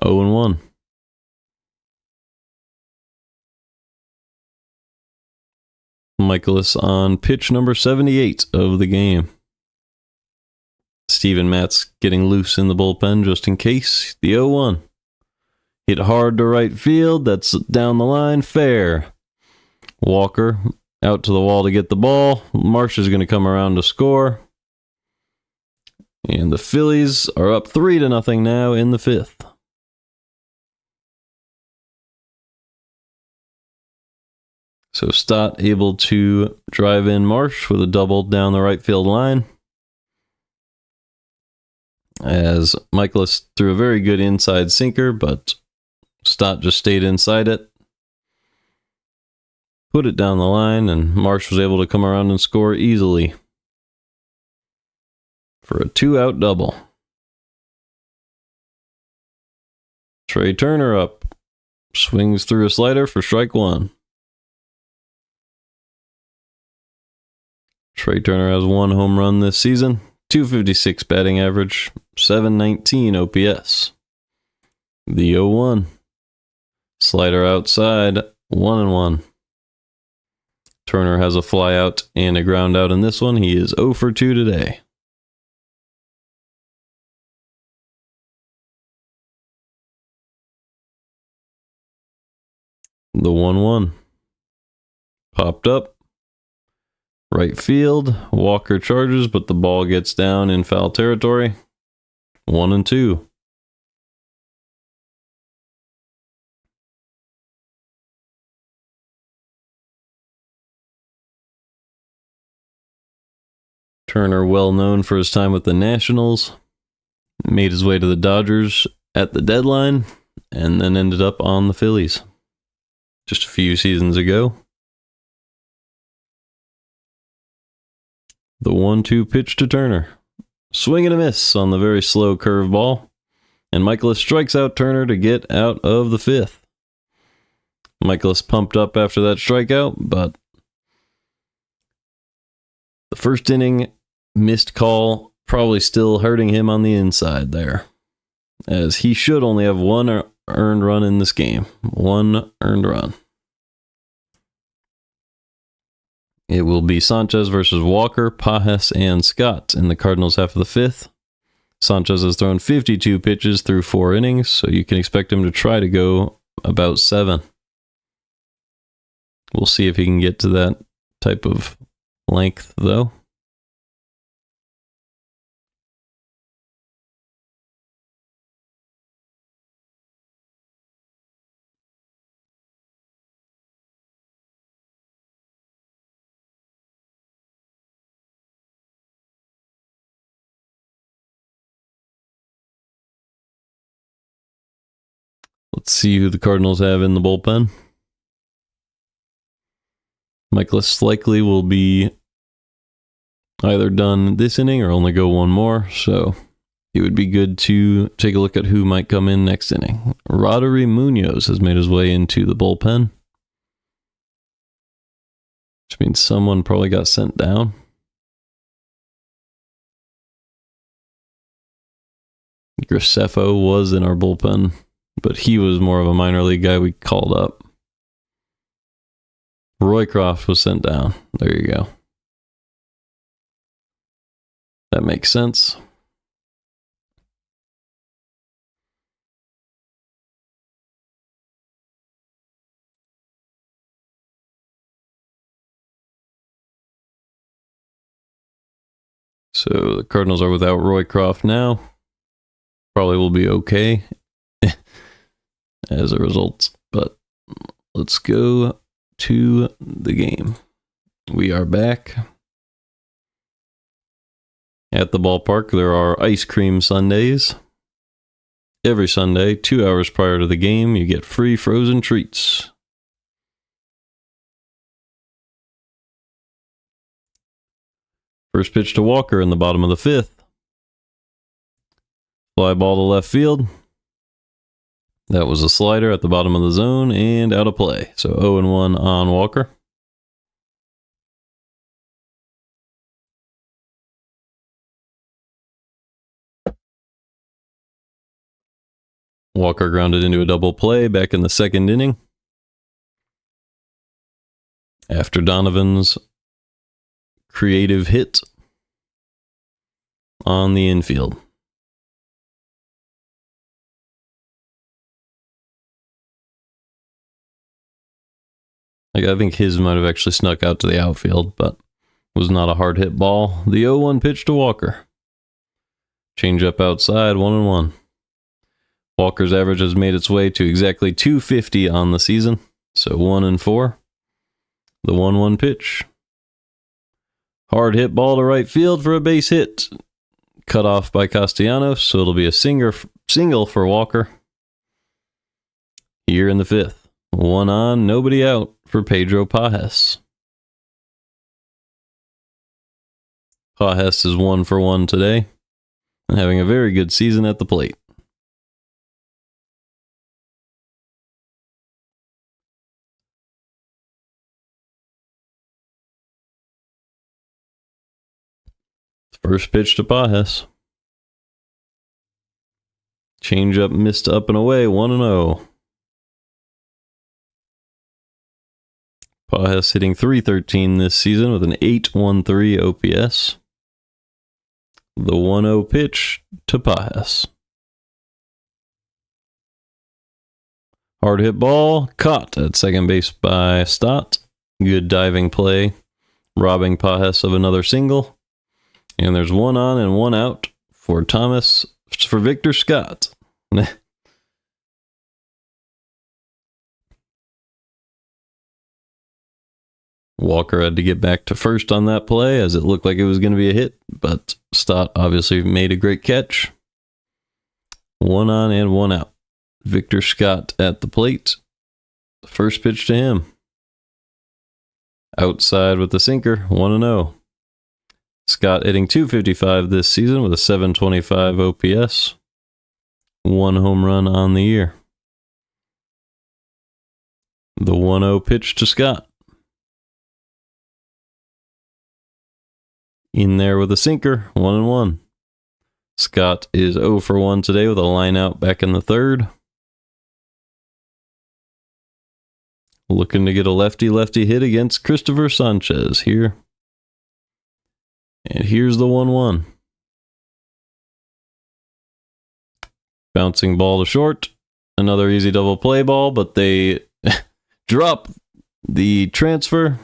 0-1. Mikolas on pitch number 78 of the game. Steven Matz getting loose in the bullpen just in case. The 0-1. Hit hard to right field. That's down the line. Fair. Walker out to the wall to get the ball. Marsh is going to come around to score. And the Phillies are up 3-0 now in the 5th. So Stott able to drive in Marsh with a double down the right field line. As Mikolas threw a very good inside sinker, but Stott just stayed inside it. Put it down the line, and Marsh was able to come around and score easily for a 2-out double. Trey Turner up. Swings through a slider for strike 1. Trey Turner has 1 home run this season. .256 batting average, .719 OPS. The 0-1. Slider outside, 1-1. Turner has a fly out and a ground out in this one. He is 0 for 2 today. The 1-1. Popped up. Right field, Walker charges, but the ball gets down in foul territory. 1-2. Turner, well known for his time with the Nationals, made his way to the Dodgers at the deadline, and then ended up on the Phillies just a few seasons ago. The 1-2 pitch to Turner. Swing and a miss on the very slow curveball. And Mikolas strikes out Turner to get out of the 5th. Mikolas pumped up after that strikeout, but the first inning missed call probably still hurting him on the inside there, as he should only have 1 earned run in this game. 1 earned run. It will be Sanchez versus Walker, Pajes, and Scott in the Cardinals half of the 5th. Sanchez has thrown 52 pitches through 4 innings, so you can expect him to try to go about 7. We'll see if he can get to that type of length, though. Let's see who the Cardinals have in the bullpen. Mikolas likely will be either done this inning or only go 1 more, so it would be good to take a look at who might come in next inning. Roddery Munoz has made his way into the bullpen, which means someone probably got sent down. Graceffo was in our bullpen, but he was more of a minor league guy we called up. Roycroft was sent down. There you go. That makes sense. So the Cardinals are without Roycroft now. Probably will be okay as a result, but let's go to the game. We are back. At the ballpark, there are ice cream sundaes. Every Sunday, 2 hours prior to the game, you get free frozen treats. First pitch to Walker in the bottom of the fifth. Fly ball to left field. That was a slider at the bottom of the zone and out of play. So 0-1 on Walker. Walker grounded into a double play back in the second inning after Donovan's creative hit on the infield. I think his might have actually snuck out to the outfield, but was not a hard hit ball. The 0-1 pitch to Walker. Change up outside, 1-1. Walker's average has made its way to exactly 250 on the season, so 1-4. The 1-1 pitch. Hard hit ball to right field for a base hit. Cut off by Castellanos, so it'll be a single for Walker. Here in the fifth. 1 on, nobody out for Pedro Pages. Pages is 1 for 1 today and having a very good season at the plate. First pitch to Pages. Changeup missed up and away, 1-0. Pages hitting .313 this season with an .813 OPS. The 1-0 pitch to Pages. Hard hit ball, caught at second base by Stott. Good diving play, robbing Pages of another single. And there's 1 on and 1 out for Victor Scott. Walker had to get back to first on that play as it looked like it was going to be a hit, but Stott obviously made a great catch. 1 on and 1 out. Victor Scott at the plate. The first pitch to him. Outside with the sinker, 1-0. Scott hitting .255 this season with a .725 OPS. 1 home run on the year. The 1-0 pitch to Scott. In there with a sinker, 1-1. Scott is 0 for 1 today with a line out back in the third. Looking to get a lefty-lefty hit against Christopher Sanchez here. And here's the 1-1. Bouncing ball to short. Another easy double play ball, but they drop the transfer.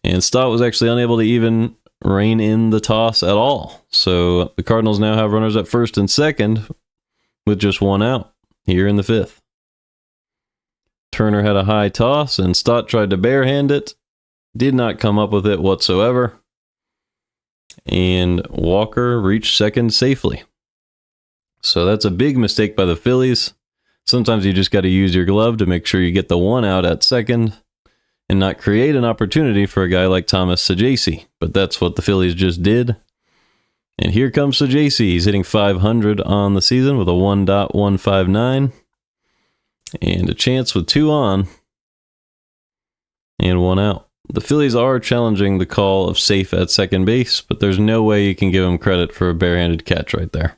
And Stott was actually unable to even rein in the toss at all. So the Cardinals now have runners at first and second with just 1 out here in the fifth. Turner had a high toss and Stott tried to barehand it. Did not come up with it whatsoever. And Walker reached second safely. So that's a big mistake by the Phillies. Sometimes you just got to use your glove to make sure you get the 1 out at second and not create an opportunity for a guy like Thomas Saggese. But that's what the Phillies just did. And here comes Saggese. He's hitting .500 on the season with a 1.159. And a chance with 2 on and 1 out. The Phillies are challenging the call of safe at second base, but there's no way you can give him credit for a barehanded catch right there.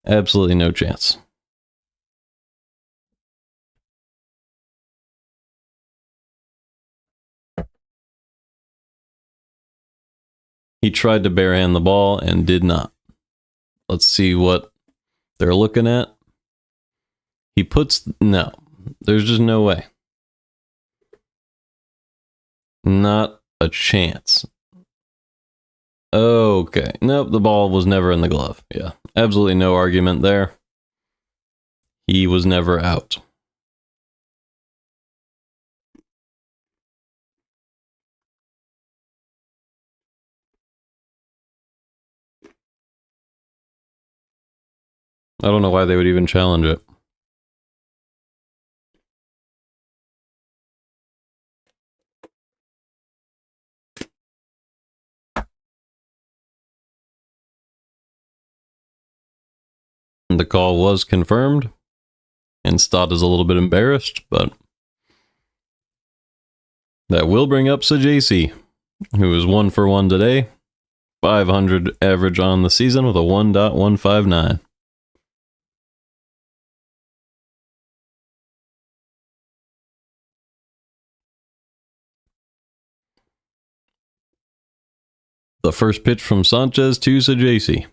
Absolutely no chance. He tried to barehand the ball and did not. Let's see what they're looking at. He puts... No. There's just no way. Not a chance. Okay. Nope, the ball was never in the glove. Yeah. Absolutely no argument there. He was never out. I don't know why they would even challenge it. The call was confirmed, and Stott is a little bit embarrassed, but that will bring up Sajasi, who is 1 for 1 today, 500 average on the season with a 1.159. The first pitch from Sanchez to Sajasi.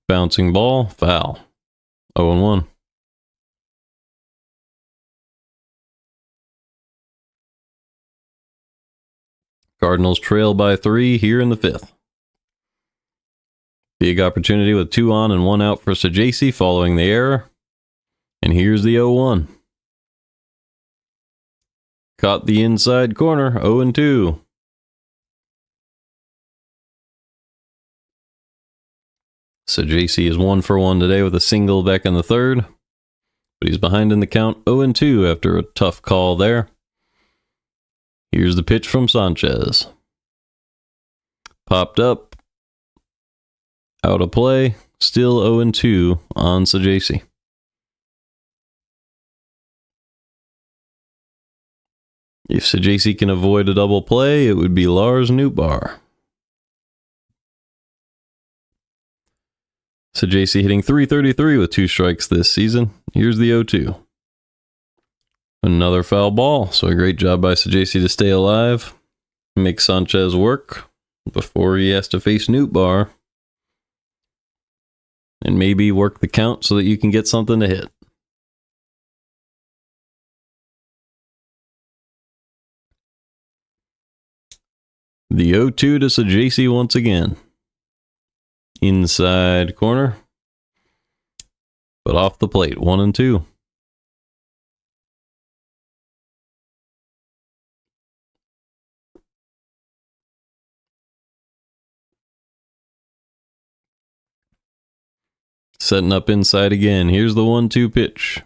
Bouncing ball, foul. 0-1. Cardinals trail by 3 here in the 5th. Big opportunity with 2 on and 1 out for Sajasi following the error. And here's the 0-1. Caught the inside corner, 0-2. Sajasi is 1 for 1 today with a single back in the 3rd. But he's behind in the count, 0-2 after a tough call there. Here's the pitch from Sanchez. Popped up. Out of play. Still 0-2 on Sajasi. If Sajasi can avoid a double play, it would be Lars Nootbaar. Sajasi hitting .333 with 2 strikes this season. Here's the 0-2. Another foul ball, so a great job by Sajasi to stay alive. Make Sanchez work before he has to face Nootbaar. And maybe work the count so that you can get something to hit. The 0-2 to Sajasi once again. Inside corner. But off the plate, 1-2. Setting up inside again. Here's the 1-2 pitch.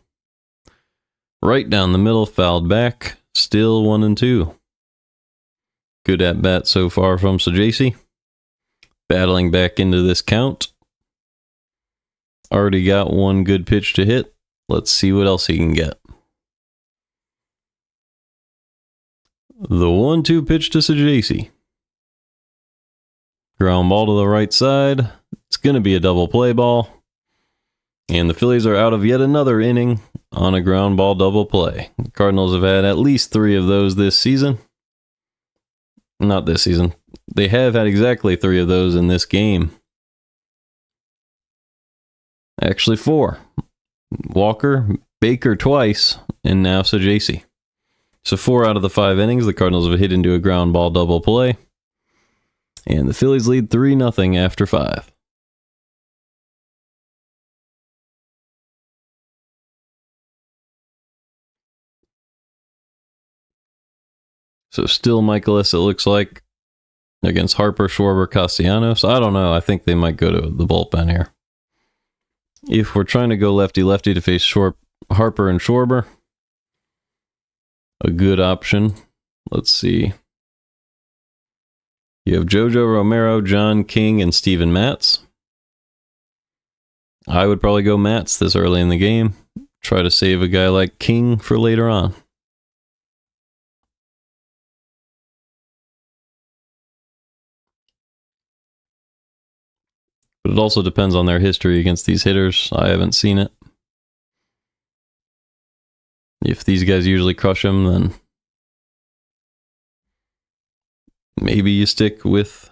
Right down the middle, fouled back. Still 1-2. Good at bat so far from Sajasi. Battling back into this count. Already got 1 good pitch to hit. Let's see what else he can get. The 1-2 pitch to Sajasi. Ground ball to the right side. It's going to be a double play ball. And the Phillies are out of yet another inning on a ground ball double play. The Cardinals have had at least 3 of those this season. Not this season. They have had exactly 3 of those in this game. Actually 4. Walker, Baker twice, and now Sajasi. So 4 out of the 5 innings, the Cardinals have hit into a ground ball double play. And the Phillies lead 3-0 after 5. So still Mikolas, it looks like, against Harper, Schwarber, Castellanos. I don't know. I think they might go to the bullpen here. If we're trying to go lefty-lefty to face Harper and Schwarber, a good option. Let's see. You have Jojo Romero, John King, and Steven Matz. I would probably go Matz this early in the game. Try to save a guy like King for later on. But it also depends on their history against these hitters. I haven't seen it. If these guys usually crush him, then maybe you stick with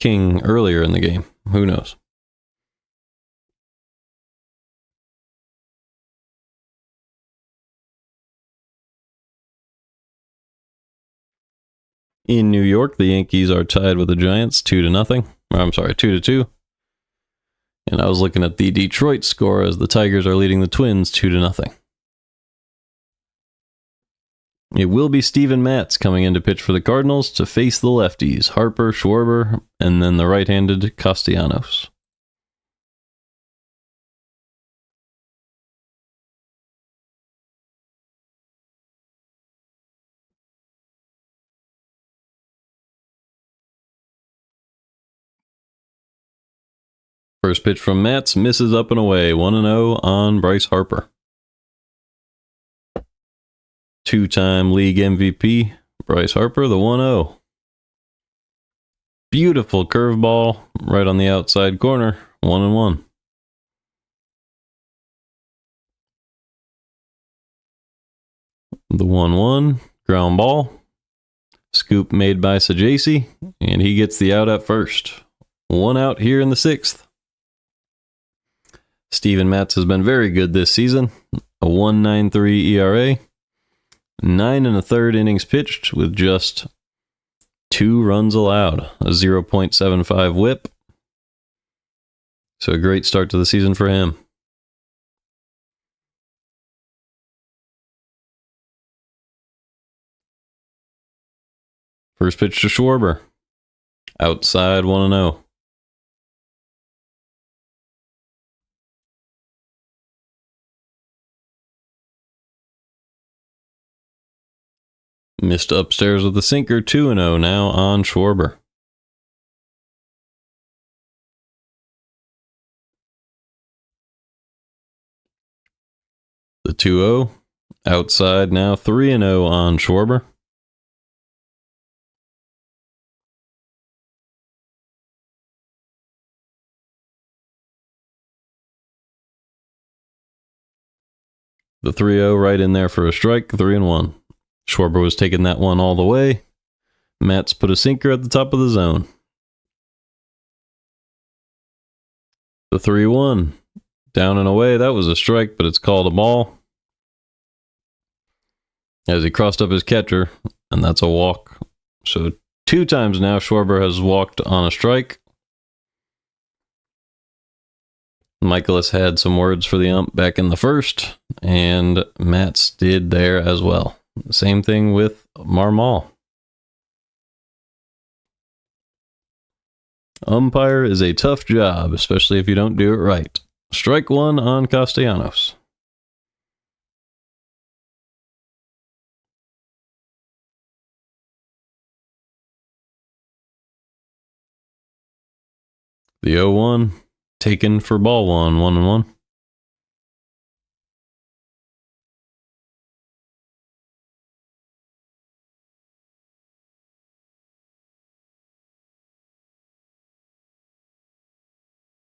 King earlier in the game. Who knows? In New York, the Yankees are tied with the Giants 2-0. I'm sorry, 2-2. And I was looking at the Detroit score as the Tigers are leading the Twins 2-0. It will be Steven Matz coming in to pitch for the Cardinals to face the lefties, Harper, Schwarber, and then the right-handed Castellanos. First pitch from Matz misses up and away, 1-0 on Bryce Harper. Two-time league MVP, Bryce Harper, the 1-0. Beautiful curveball right on the outside corner, 1-1. The 1-1, ground ball. Scoop made by Sajasi, and he gets the out at first. One out here in the sixth. Steven Matz has been very good this season. A 1.93 ERA. 9 1/3 innings pitched with just 2 runs allowed. A 0.75 whip. So a great start to the season for him. First pitch to Schwarber. Outside 1-0. Missed upstairs with the sinker, 2-0 now on Schwarber. The 2-0. Outside now 3-0 on Schwarber. The 3-0 right in there for a strike, 3-1. Schwarber was taking that one all the way. Matz put a sinker at the top of the zone. The 3-1. Down and away, that was a strike, but it's called a ball. As he crossed up his catcher, and that's a walk. So 2 times now Schwarber has walked on a strike. Mikolas had some words for the ump back in the first, and Matz did there as well. Same thing with Marmol. Umpire is a tough job, especially if you don't do it right. Strike 1 on Castellanos. The 0-1 taken for ball 1, 1-1.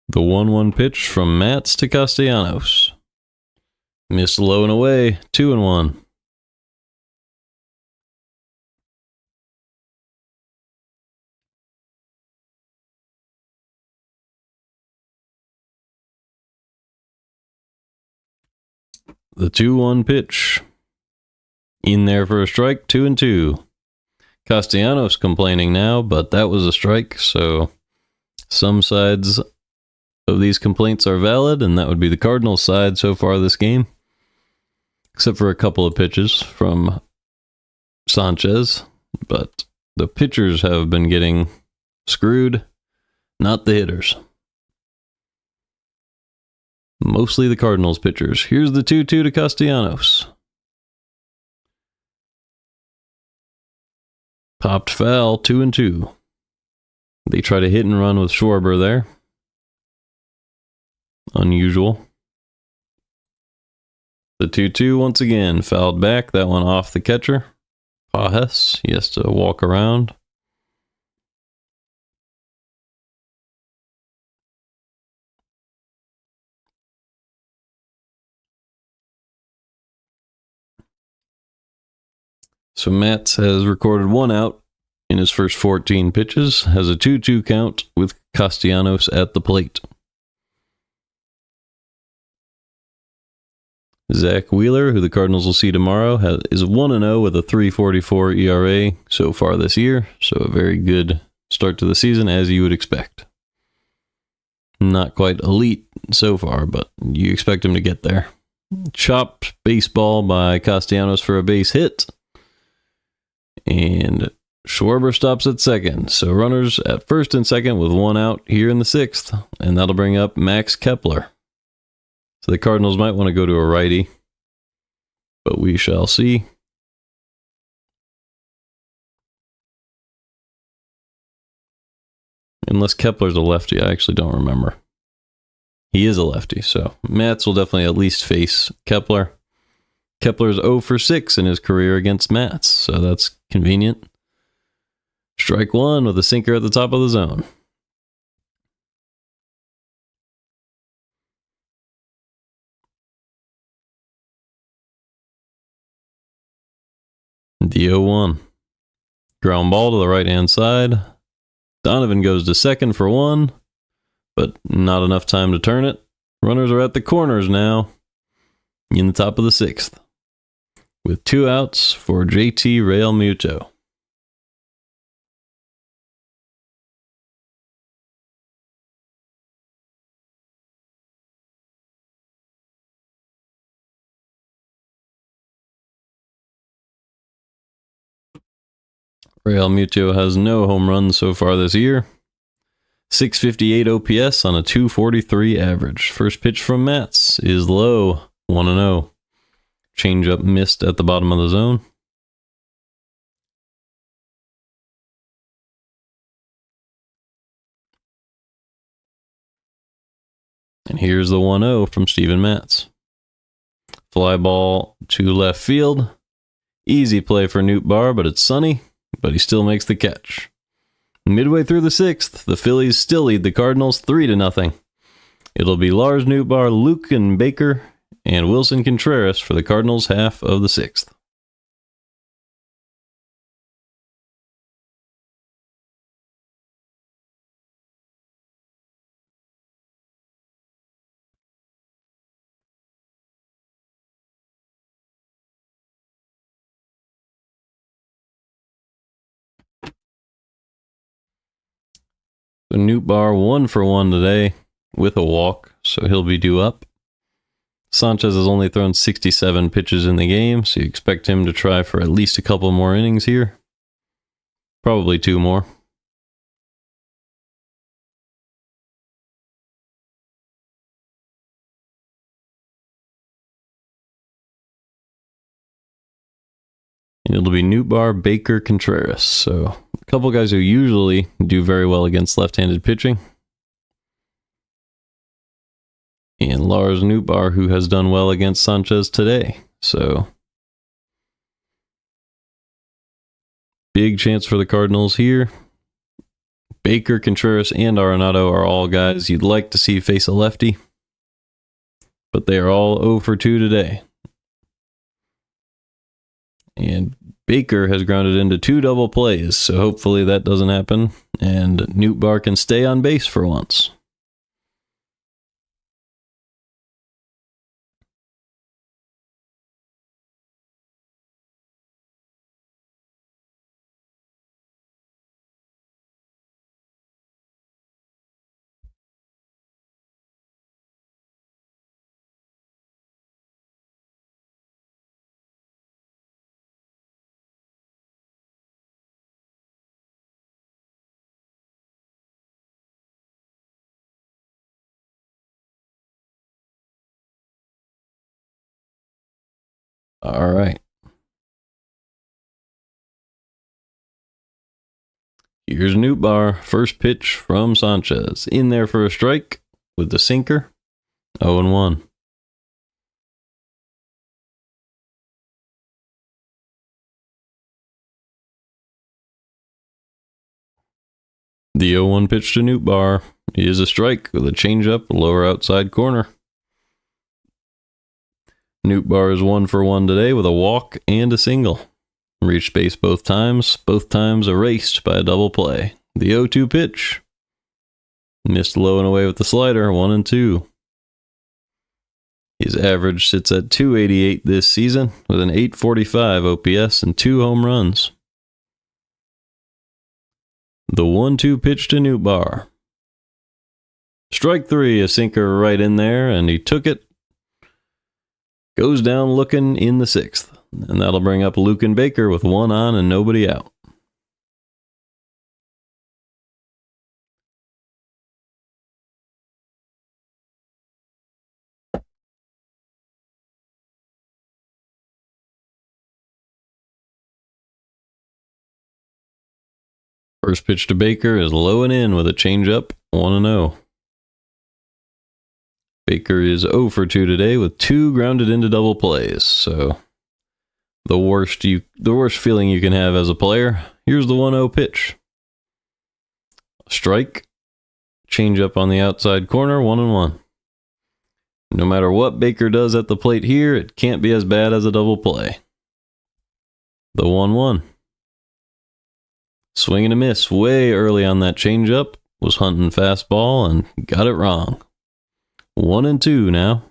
The 1-1 pitch from Matz to Castellanos. Missed low and away, 2-1. The 2-1 pitch. In there for a strike, 2-2. Castellanos complaining now, but that was a strike, so some sides of these complaints are valid, and that would be the Cardinals side so far this game. Except for a couple of pitches from Sanchez, but the pitchers have been getting screwed, not the hitters. Mostly the Cardinals pitchers. Here's the 2-2 to Castellanos. Popped foul, 2-2. They try to hit and run with Schwarber there. Unusual. The 2-2 once again fouled back. That one off the catcher. Pajes, he has to walk around. So Matz has recorded 1 out in his first 14 pitches, has a 2-2 count with Castellanos at the plate. Zach Wheeler, who the Cardinals will see tomorrow, is 1-0 with a 3.44 ERA so far this year, so a very good start to the season, as you would expect. Not quite elite so far, but you expect him to get there. Chopped baseball by Castellanos for a base hit. And Schwarber stops at second. So runners at first and second with one out here in the sixth. And that'll bring up Max Kepler. So the Cardinals might want to go to a righty, but we shall see. Unless Kepler's a lefty, I actually don't remember. He is a lefty, so Matz will definitely at least face Kepler. Kepler's 0 for 6 in his career against Matz, so that's convenient. Strike one with a sinker at the top of the zone. The 0-1. Ground ball to the right-hand side. Donovan goes to second for one, but not enough time to turn it. Runners are at the corners now in the top of the sixth, with 2 outs for JT Realmuto. Realmuto has no home runs so far this year. 658 OPS on a 243 average. First pitch from Matz is low, 1-0. Changeup missed at the bottom of the zone. And here's the 1-0 from Steven Matz. Fly ball to left field. Easy play for Nootbaar, but it's sunny, but he still makes the catch. Midway through the sixth, the Phillies still lead the Cardinals 3-0. It'll be Lars Nootbaar, Luke and Baker, and Wilson Contreras for the Cardinals half of the sixth. So Nootbaar 1 for 1 today with a walk, so he'll be due up. Sanchez has only thrown 67 pitches in the game, so you expect him to try for at least a couple more innings here. Probably 2 more. And it'll be Nootbaar, Baker, Contreras. So a couple guys who usually do very well against left-handed pitching. And Lars Nootbaar, who has done well against Sanchez today. So big chance for the Cardinals here. Baker, Contreras, and Arenado are all guys you'd like to see face a lefty. But they are all 0 for 2 today. And Baker has grounded into 2 double plays, so hopefully that doesn't happen. And Nootbaar can stay on base for once. All right. Here's Nootbaar. First pitch from Sanchez. In there for a strike with the sinker. 0-1. The 0-1 pitch to Nootbaar is a strike with a changeup, lower outside corner. Nootbaar is 1 for 1 today with a walk and a single. Reached base both times erased by a double play. The 0-2 pitch. Missed low and away with the slider, 1-2. His average sits at .288 this season with an .845 OPS and 2 home runs. The 1-2 pitch to Nootbaar. Strike 3, a sinker right in there, and he took it. Goes down looking in the sixth. and that'll bring up Luke and Baker with one on and nobody out. First pitch to Baker is low and in with a changeup, 1-0. Baker is 0 for 2 today with 2 grounded into double plays. So the worst feeling you can have as a player. Here's the 1-0 pitch. Strike. Changeup on the outside corner, 1-1. No matter what Baker does at the plate here, it can't be as bad as a double play. The 1-1. Swing and a miss way early on that changeup. Was hunting fastball and got it wrong. 1-2 now.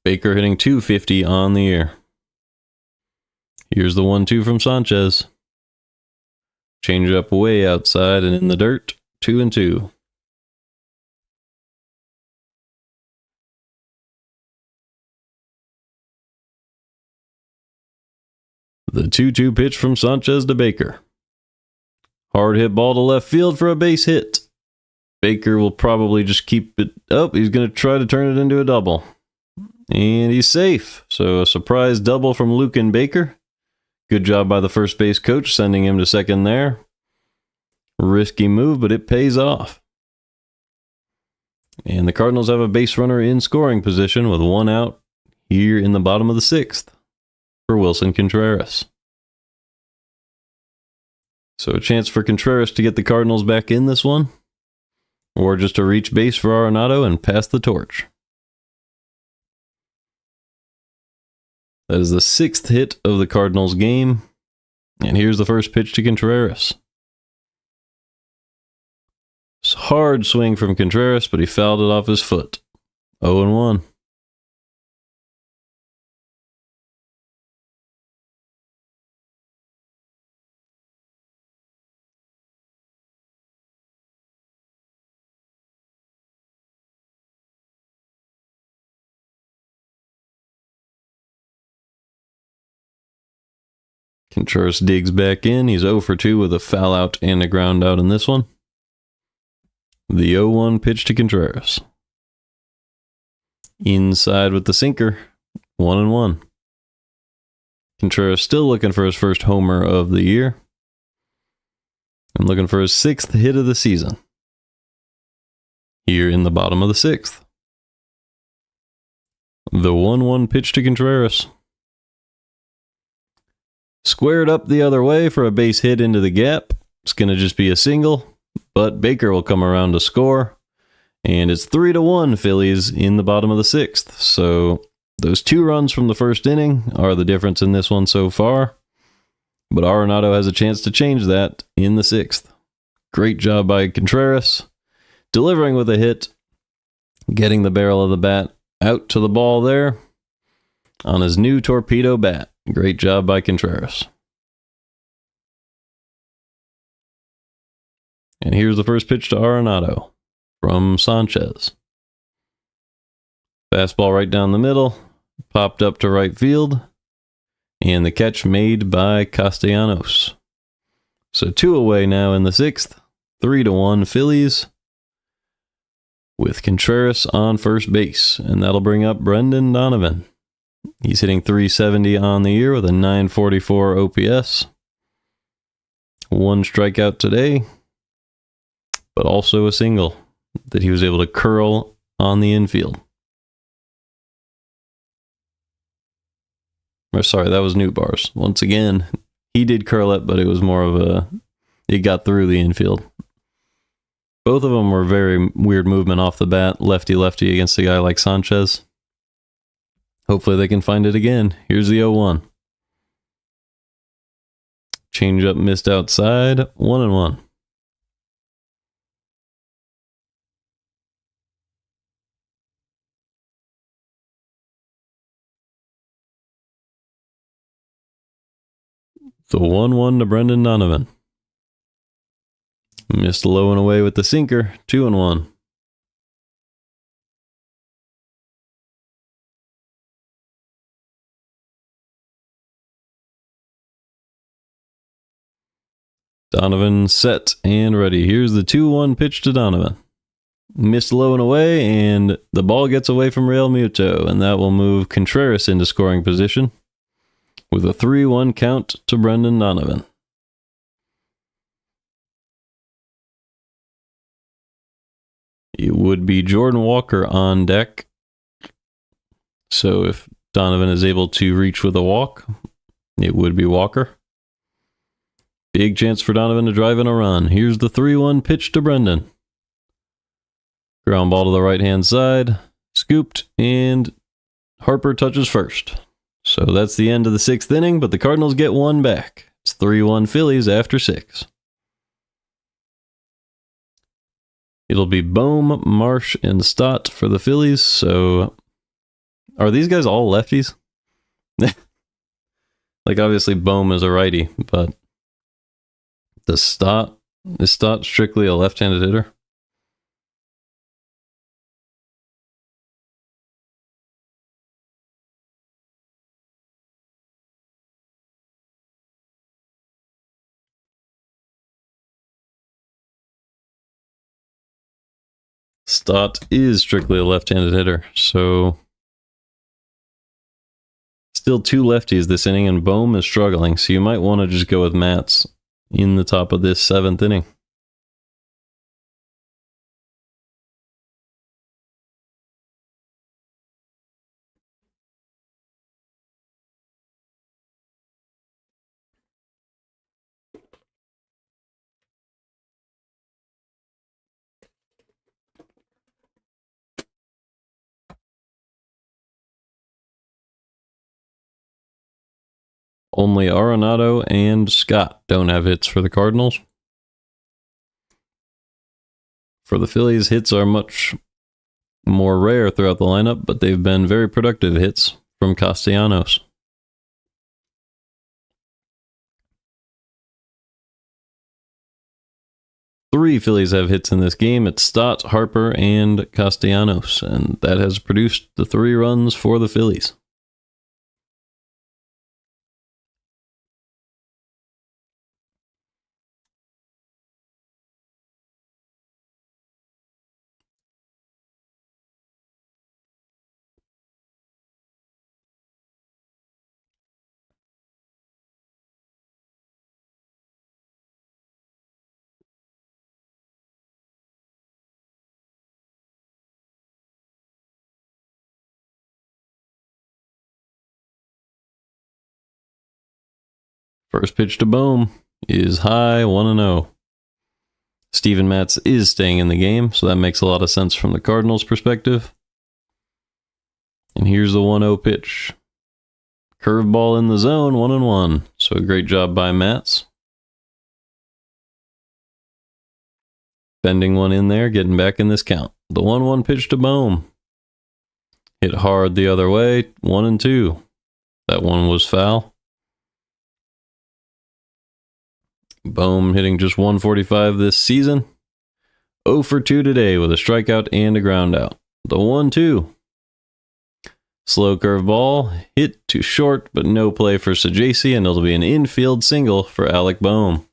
Baker hitting .250 on the year. Here's the 1-2 from Sanchez. Changeup way outside and in the dirt. 2-2. The 2-2 pitch from Sanchez to Baker. Hard hit ball to left field for a base hit. Baker will probably just keep it up. He's going to try to turn it into a double. And he's safe. So a surprise double from Luke and Baker. Good job by the first base coach sending him to second there. Risky move, but it pays off. And the Cardinals have a base runner in scoring position with 1 out here in the bottom of the 6th. For Wilson Contreras. So a chance for Contreras to get the Cardinals back in this one, or just to reach base for Arenado and pass the torch. That is the 6th hit of the Cardinals game, and here's the first pitch to Contreras. It's a hard swing from Contreras, but he fouled it off his foot. 0-1. Contreras digs back in. He's 0 for 2 with a foul out and a ground out in this one. The 0-1 pitch to Contreras. Inside with the sinker. 1-1. Contreras still looking for his first homer of the year. And looking for his 6th hit of the season. Here in the bottom of the 6th. The 1-1 pitch to Contreras. Squared up the other way for a base hit into the gap. It's going to just be a single, but Baker will come around to score. And it's 3-1 Phillies in the bottom of the 6th. So those 2 runs from the first inning are the difference in this one so far. But Arenado has a chance to change that in the 6th. Great job by Contreras. Delivering with a hit. Getting the barrel of the bat out to the ball there on his new torpedo bat. Great job by Contreras. And here's the first pitch to Arenado from Sanchez. Fastball right down the middle, popped up to right field, and the catch made by Castellanos. So 2 away now in the 6th, 3-1 Phillies, with Contreras on first base, and that'll bring up Brendan Donovan. He's hitting .370 on the year with a .944 OPS. 1 strikeout today, but also a single that he was able to curl on the infield. Or sorry, that was New Bars. Once again, he did curl it, but it was more of a... it got through the infield. Both of them were very weird movement off the bat, lefty-lefty against a guy like Sanchez. Hopefully they can find it again. Here's the 0-1. Changeup missed outside. 1-1. The 1-1 to Brendan Donovan. Missed low and away with the sinker. 2-1. Donovan set and ready. Here's the 2-1 pitch to Donovan. Missed low and away, and the ball gets away from Real Muto, and that will move Contreras into scoring position with a 3-1 count to Brendan Donovan. It would be Jordan Walker on deck. So if Donovan is able to reach with a walk, it would be Walker. Big chance for Donovan to drive in a run. Here's the 3-1 pitch to Brendan. Ground ball to the right-hand side. Scooped, and Harper touches first. So that's the end of the 6th inning, but the Cardinals get one back. It's 3-1 Phillies after 6. It'll be Bohm, Marsh, and Stott for the Phillies. So are these guys all lefties? Like, obviously Bohm is a righty, but is Stott strictly a left-handed hitter? Stott is strictly a left-handed hitter, so still 2 lefties this inning, and Bohm is struggling, so you might want to just go with Matz in the top of this 7th inning. Only Arenado and Scott don't have hits for the Cardinals. For the Phillies, hits are much more rare throughout the lineup, but they've been very productive hits from Castellanos. Three Phillies have hits in this game. It's Stott, Harper, and Castellanos, and that has produced the 3 runs for the Phillies. First pitch to Bohm is high, 1-0. Steven Matz is staying in the game, so that makes a lot of sense from the Cardinals' perspective. And here's the 1-0 pitch. Curveball in the zone, 1-1. So a great job by Matz. Bending one in there, getting back in this count. The 1-1 pitch to Bohm. Hit hard the other way, 1-2. That one was foul. Bohm hitting just 145 this season. 0 for 2 today with a strikeout and a ground out. The 1-2. Slow curveball, hit too short, but no play for Sajasi, and it'll be an infield single for Alec Bohm.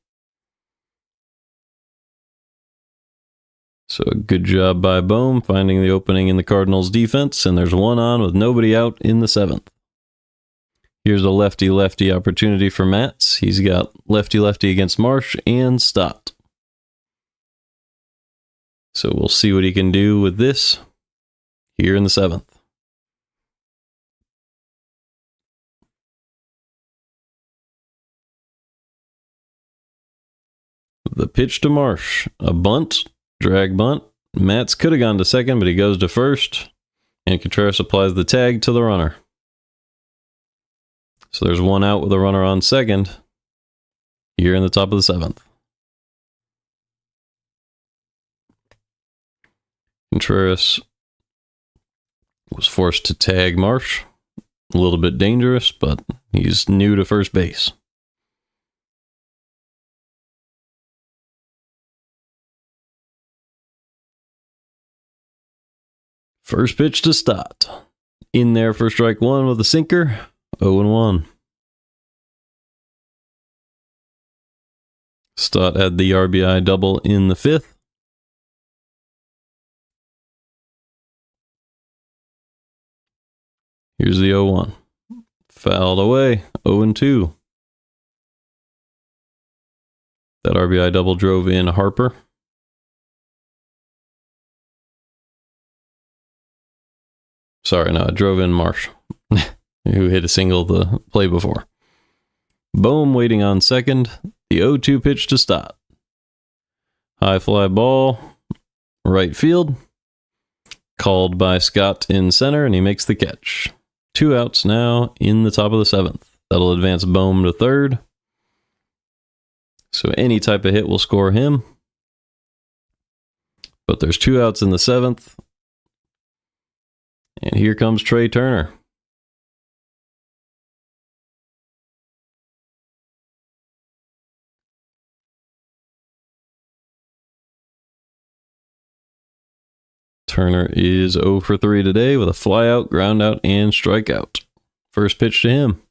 So a good job by Bohm finding the opening in the Cardinals defense, and there's one on with nobody out in the 7th. Here's a lefty-lefty opportunity for Matz. He's got lefty-lefty against Marsh and Stott. So we'll see what he can do with this here in the 7th. The pitch to Marsh. A bunt, drag bunt. Matz could have gone to second, but he goes to first. And Contreras applies the tag to the runner. So there's one out with a runner on second here in the top of the 7th. Contreras was forced to tag Marsh. A little bit dangerous, but he's new to first base. First pitch to Stott. In there for strike 1 with a sinker. 0-1. Stott had the RBI double in the 5th. Here's the 0-1. Fouled away, 0-2. That RBI double drove in Harper. Sorry, no, it drove in Marsh, who hit a single the play before. Bohm waiting on second. The 0-2 pitch to Stott. High fly ball, right field. Called by Scott in center, and he makes the catch. 2 outs now in the top of the 7th. That'll advance Bohm to third. So any type of hit will score him. But there's 2 outs in the 7th. And here comes Trey Turner. Turner is 0 for 3 today with a flyout, groundout, and strikeout. First pitch to him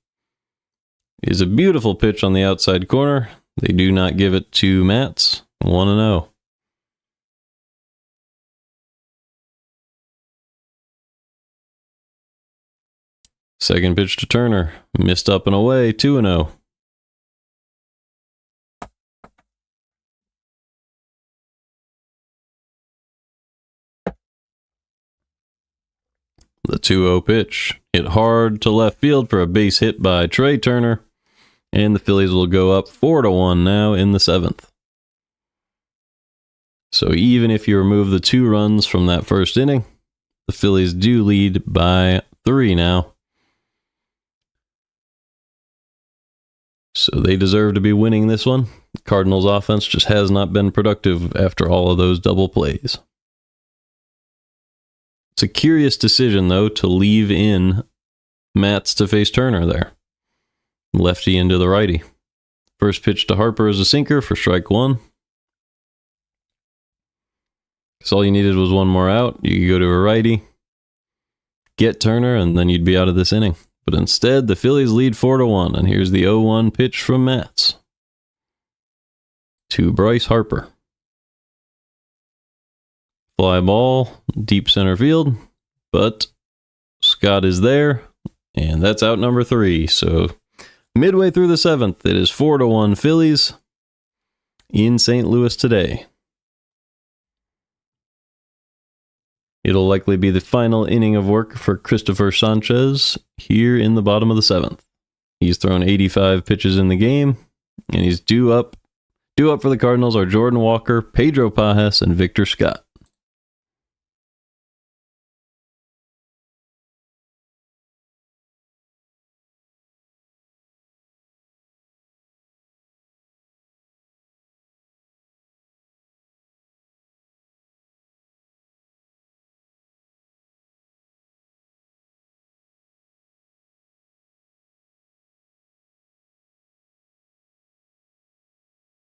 is a beautiful pitch on the outside corner. They do not give it to Matz. 1-0. Second pitch to Turner. Missed up and away. 2-0. The 2-0 pitch hit hard to left field for a base hit by Trey Turner, and the Phillies will go up 4-1 now in the 7th. So even if you remove the 2 runs from that first inning, the Phillies do lead by 3 now. So they deserve to be winning this one. Cardinals offense just has not been productive after all of those double plays. It's a curious decision, though, to leave in Matz to face Turner there. Lefty into the righty. First pitch to Harper is a sinker for strike 1. Because all you needed was 1 more out. You could go to a righty, get Turner, and then you'd be out of this inning. But instead, the Phillies lead 4-1, and here's the 0-1 pitch from Matz to Bryce Harper. Fly ball, deep center field, but Scott is there, and that's out number 3. So midway through the 7th, it is 4-1 Phillies in St. Louis today. It'll likely be the final inning of work for Christopher Sanchez here in the bottom of the 7th. He's thrown 85 pitches in the game, and he's due up. Due up for the Cardinals are Jordan Walker, Pedro Pajes, and Victor Scott.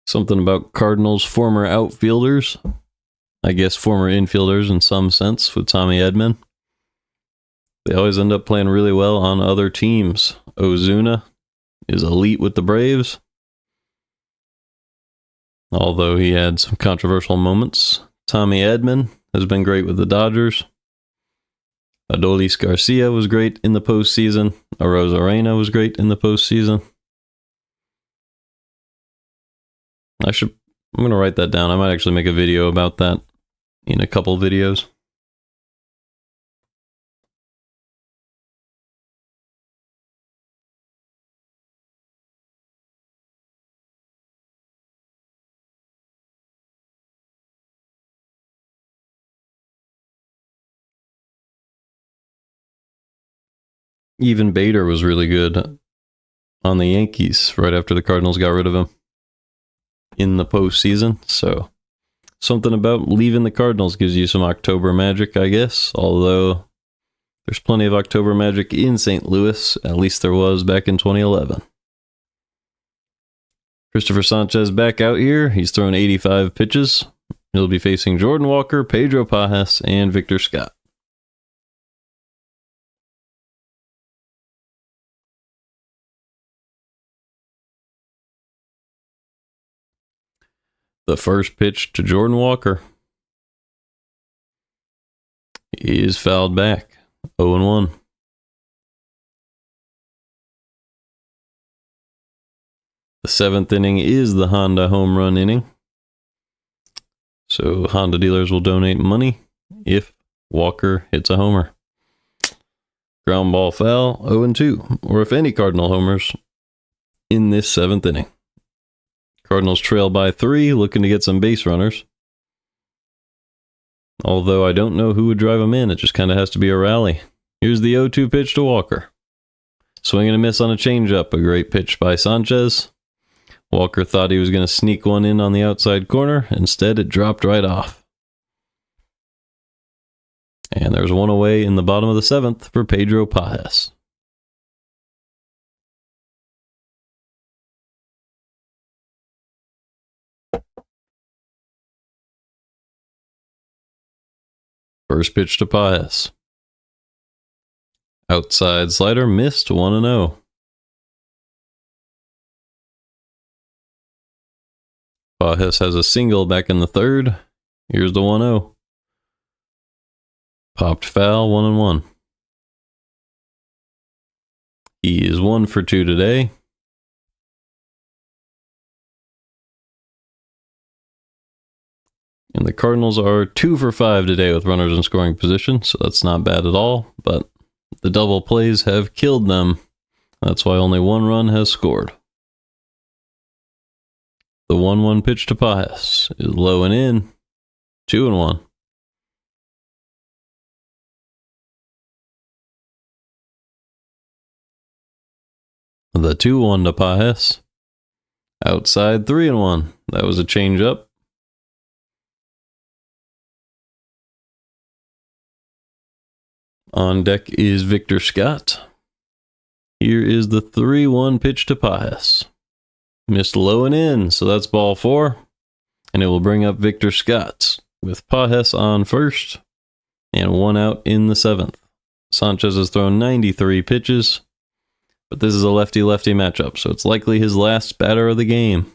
Something about Cardinals' former outfielders. I guess former infielders in some sense with Tommy Edman. They always end up playing really well on other teams. Ozuna is elite with the Braves, although he had some controversial moments. Tommy Edman has been great with the Dodgers. Adolis Garcia was great in the postseason. Arozarena was great in the postseason. I'm going to write that down. I might actually make a video about that in a couple videos. Even Bader was really good on the Yankees right after the Cardinals got rid of him in the postseason. So something about leaving the Cardinals gives you some October magic, I guess. Although there's plenty of October magic in St. Louis. At least there was back in 2011. Christopher Sanchez back out here. He's thrown 85 pitches. He'll be facing Jordan Walker, Pedro Pajes, and Victor Scott. The first pitch to Jordan Walker is fouled back. 0-1. The 7th inning is the Honda home run inning. So Honda dealers will donate money if Walker hits a homer. Ground ball foul, 0-2. Or if any Cardinal homers in this 7th inning. Cardinals trail by 3, looking to get some base runners. Although I don't know who would drive them in. It just kind of has to be a rally. Here's the 0-2 pitch to Walker. Swing and a miss on a changeup. A great pitch by Sanchez. Walker thought he was going to sneak one in on the outside corner. Instead, it dropped right off. And there's one away in the bottom of the 7th for Pedro Pajes. First pitch to Pajes. Outside slider missed, 1-0. Pajes has a single back in the 3rd. Here's the 1-0. Popped foul, 1-1. He is 1 for 2 today. And the Cardinals are 2 for 5 today with runners in scoring position, so that's not bad at all, but the double plays have killed them. That's why only 1 run has scored. The 1-1 pitch to Pajes is low and in, 2-1. The 2-1 to Pajes. Outside, 3-1. That was a changeup. On deck is Victor Scott. Here is the 3-1 pitch to Pajes. Missed low and in, so that's ball 4. And it will bring up Victor Scott with Pajes on first and 1 out in the 7th. Sanchez has thrown 93 pitches, but this is a lefty-lefty matchup, so it's likely his last batter of the game.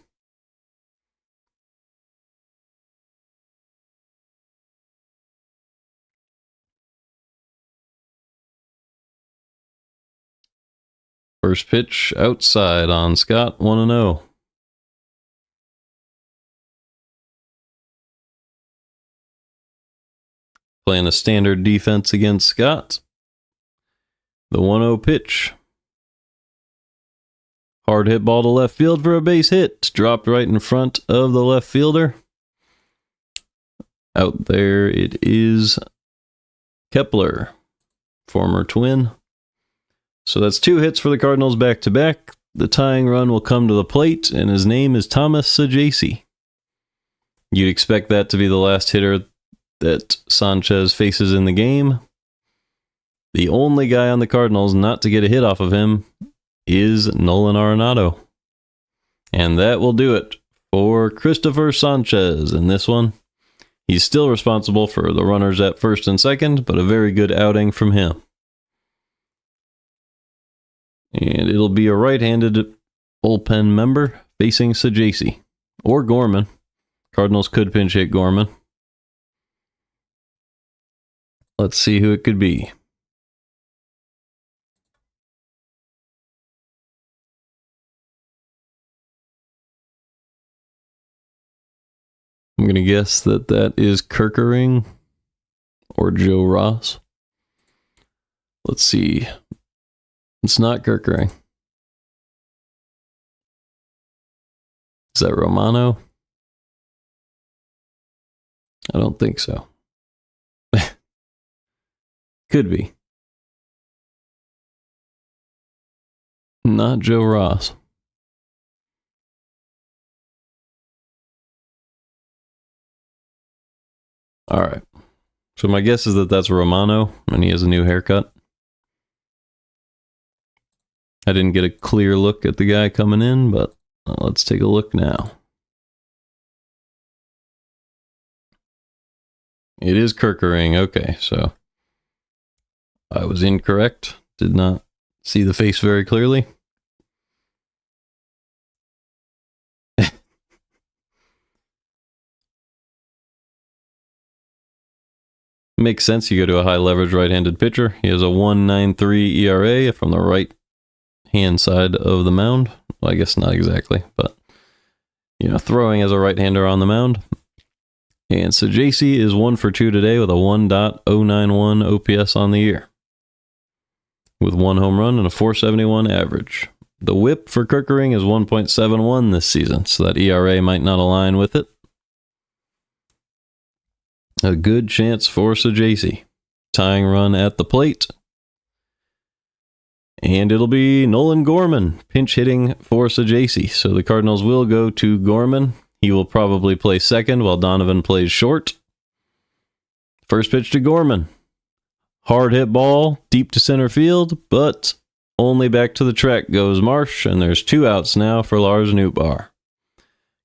First pitch outside on Scott, 1-0. Playing a standard defense against Scott. The 1-0 pitch. Hard hit ball to left field for a base hit. Dropped right in front of the left fielder. Out there it is Kepler, former Twin. So that's 2 hits for the Cardinals back-to-back. The tying run will come to the plate, and his name is Thomas Saggese. You'd expect that to be the last hitter that Sanchez faces in the game. The only guy on the Cardinals not to get a hit off of him is Nolan Arenado. And that will do it for Christopher Sanchez in this one. He's still responsible for the runners at first and second, but a very good outing from him. And it'll be a right-handed bullpen member facing Saggese. Or Gorman. Cardinals could pinch hit Gorman. Let's see who it could be. I'm going to guess that that is Kerkering or Joe Ross. Let's see. It's not Kerkering. Is that Romano? I don't think so. Could be. Not Joe Ross. All right. So my guess is that that's Romano, and he has a new haircut. I didn't get a clear look at the guy coming in, but let's take a look now. It is Kerkering. Okay, so I was incorrect. Did not see the face very clearly. Makes sense. You go to a high leverage right-handed pitcher. He has a 1.93 ERA from the right hand side of the mound. Well, I guess not exactly, but throwing as a right-hander on the mound. And so JC is 1 for 2 today with a 1.091 OPS on the year, with 1 home run and a 471 average. The whip for Kirkering is 1.71 this season, so that ERA might not align with it. A good chance for Sajacy. Tying run at the plate. And it'll be Nolan Gorman pinch hitting for Sajacy. So the Cardinals will go to Gorman. He will probably play second while Donovan plays short. First pitch to Gorman. Hard hit ball, deep to center field, but only back to the track goes Marsh, and there's 2 outs now for Lars Nootbaar.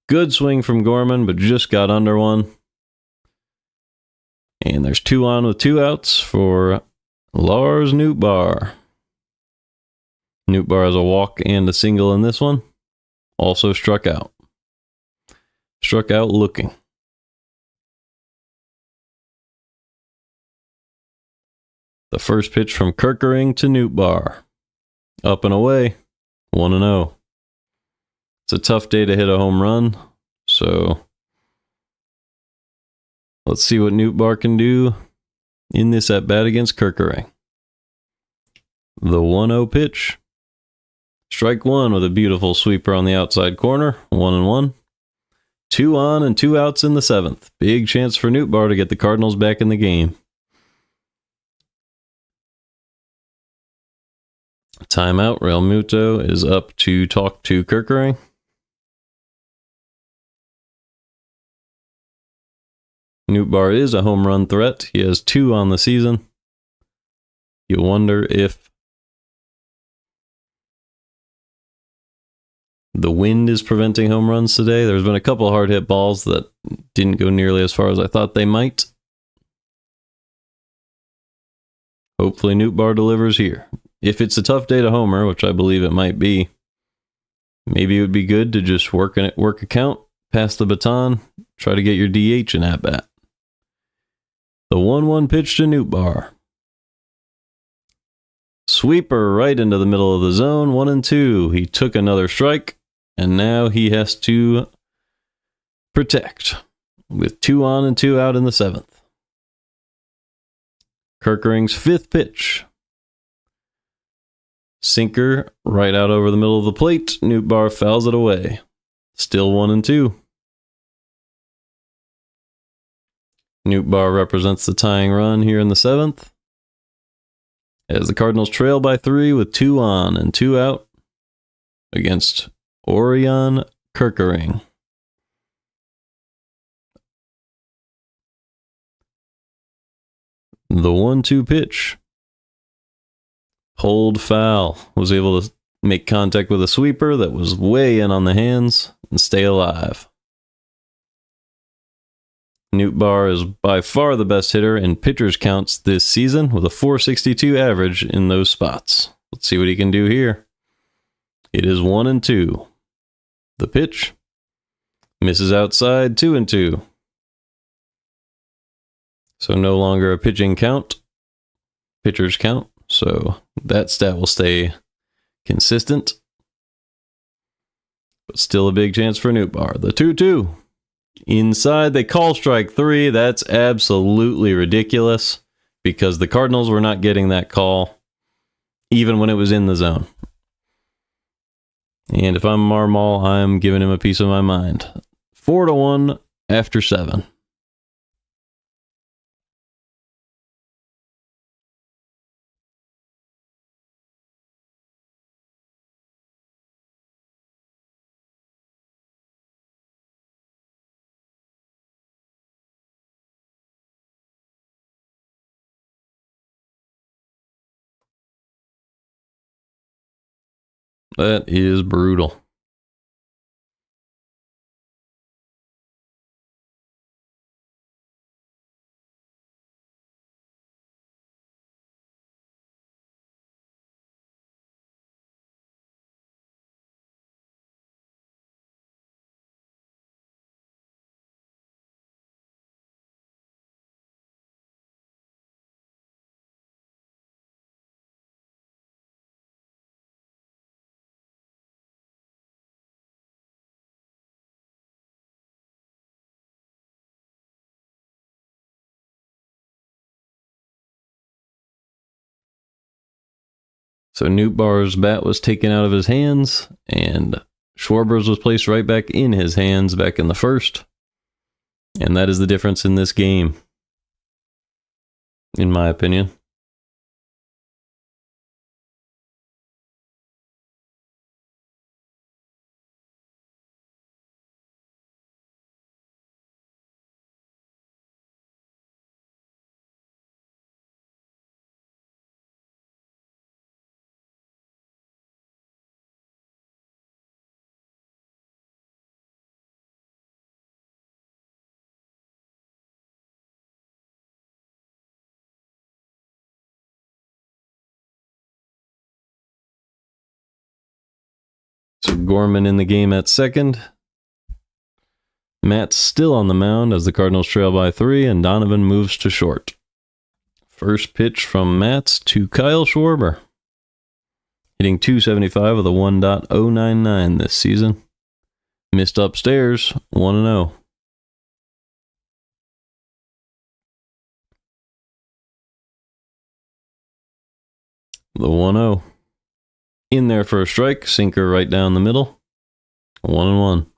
Good swing from Gorman, but just got under one. And there's 2 on with 2 outs for Lars Nootbaar. Nootbaar has a walk and a single in this one. Also struck out. Struck out looking. The first pitch from Kirkering to Nootbaar. Up and away. 1-0. It's a tough day to hit a home run, so let's see what Nootbaar can do in this at-bat against Kirkering. The 1-0 pitch. Strike 1 with a beautiful sweeper on the outside corner. 1-1. 2 on and 2 outs in the 7th. Big chance for Nootbaar to get the Cardinals back in the game. Timeout. Real Muto is up to talk to Kirkering. Nootbaar is a home run threat. He has 2 on the season. You wonder if the wind is preventing home runs today. There's been a couple hard hit balls that didn't go nearly as far as I thought they might. Hopefully Nootbaar delivers here. If it's a tough day to homer, which I believe it might be, maybe it would be good to just work a count, pass the baton, try to get your DH in at bat. The 1-1 pitch to Nootbaar. Sweeper right into the middle of the zone, 1-2. He took another strike, and now he has to protect with 2 on and 2 out in the 7th. Kirkering's 5th pitch. Sinker right out over the middle of the plate. Nootbaar fouls it away. Still 1-2. Nootbaar represents the tying run here in the 7th, as the Cardinals trail by 3 with 2 on and 2 out against Orion Kirkering. The 1-2 pitch. Pulled foul. Was able to make contact with a sweeper that was way in on the hands and stay alive. Nootbaar is by far the best hitter in pitchers counts this season with a 462 average in those spots. Let's see what he can do here. It is 1-2. The pitch misses outside, 2-2. So no longer a pitching count, pitchers count. So that stat will stay consistent. But still a big chance for Nootbaar. The 2-2. Inside, they call strike 3. That's absolutely ridiculous because the Cardinals were not getting that call even when it was in the zone. And if I'm Marmol, I'm giving him a piece of my mind. 4-1 after 7. That is brutal. So Nootbaar's bat was taken out of his hands, and Schwarber's was placed right back in his hands back in the first. And that is the difference in this game, in my opinion. So Gorman in the game at second. Matt's still on the mound as the Cardinals trail by 3, and Donovan moves to short. First pitch from Matz to Kyle Schwarber. Hitting .275 with a 1.099 this season. Missed upstairs, 1-0. The 1-0. In there for a strike, sinker right down the middle. 1-1.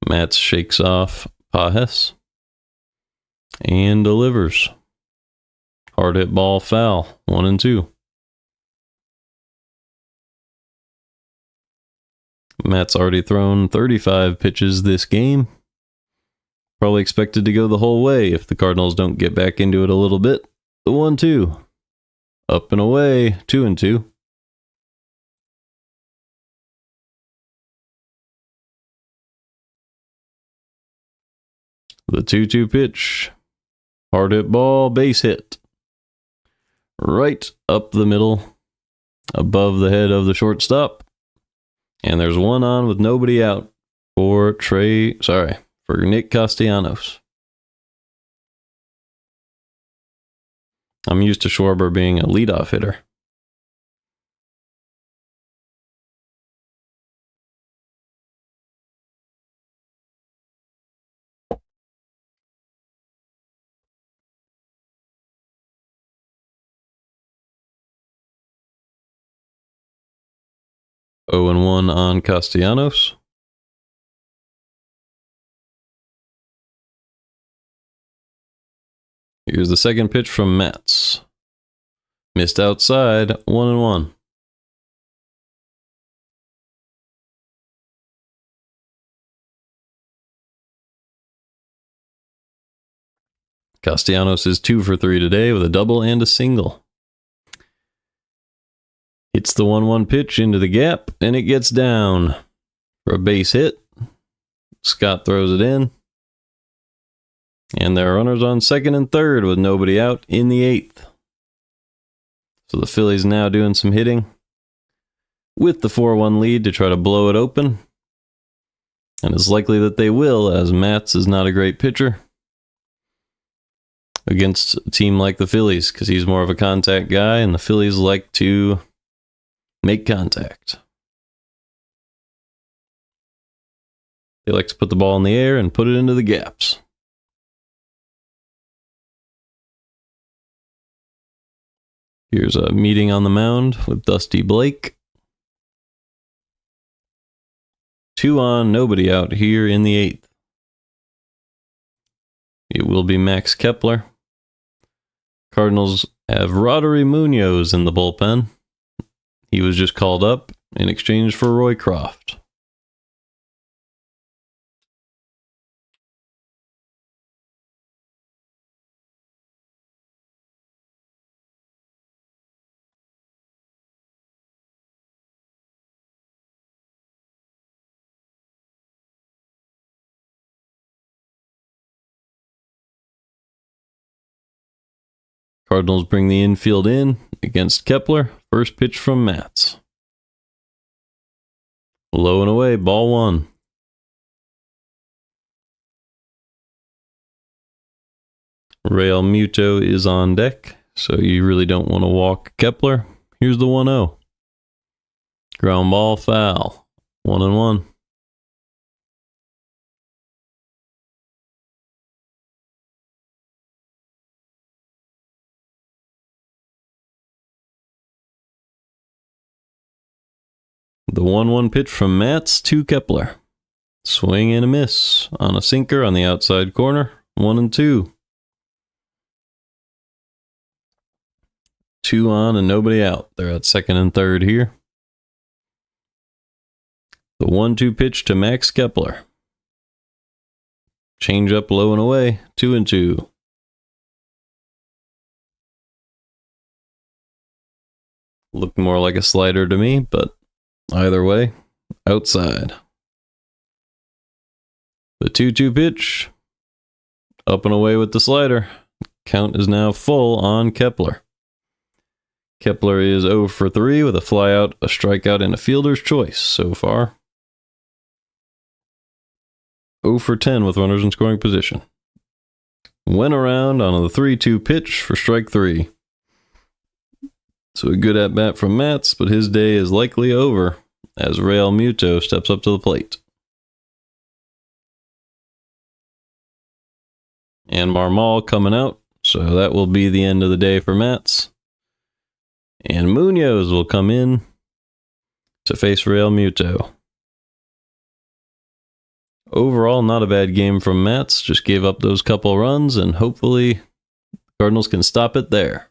Matz shakes off Pajes and delivers. Hard hit ball foul, 1-2. Matt's already thrown 35 pitches this game. Probably expected to go the whole way if the Cardinals don't get back into it a little bit. The 1-2. Up and away, 2-2. The 2-2 pitch. Hard hit ball, base hit. Right up the middle, above the head of the shortstop. And there's one on with nobody out for Nick Castellanos. I'm used to Schwarber being a leadoff hitter. Oh and 1 on Castellanos. Here's the second pitch from Matz. Missed outside, 1-1. Castellanos is 2 for 3 today with a double and a single. Hits the 1-1 pitch into the gap, and it gets down for a base hit. Scott throws it in. And there are runners on second and third with nobody out in the 8th. So the Phillies now doing some hitting with the 4-1 lead to try to blow it open. And it's likely that they will, as Matz is not a great pitcher against a team like the Phillies, because he's more of a contact guy, and the Phillies like to make contact. They like to put the ball in the air and put it into the gaps. Here's a meeting on the mound with Dusty Blake. 2 on, nobody out here in the 8th. It will be Max Kepler. Cardinals have Roddery Munoz in the bullpen. He was just called up in exchange for Roy Croft. Cardinals bring the infield in against Kepler. First pitch from Matz. Low and away, ball 1. Real Muto is on deck, so you really don't want to walk Kepler. Here's the 1-0. Ground ball foul. 1-1. The 1-1 pitch from Matz to Kepler. Swing and a miss on a sinker on the outside corner. 1-2. 2 on and nobody out. They're at second and third here. The 1-2 pitch to Max Kepler. Change up low and away. 2-2. Looked more like a slider to me, but either way, outside. The 2-2 pitch. Up and away with the slider. Count is now full on Kepler. Kepler is 0 for 3 with a flyout, a strikeout, and a fielder's choice so far. 0 for 10 with runners in scoring position. Went around on the 3-2 pitch for strike 3. So a good at-bat from Matz, but his day is likely over as Real Muto steps up to the plate. And Marmol coming out, so that will be the end of the day for Matz. And Munoz will come in to face Real Muto. Overall, not a bad game from Matz. Just gave up those couple runs, and hopefully the Cardinals can stop it there.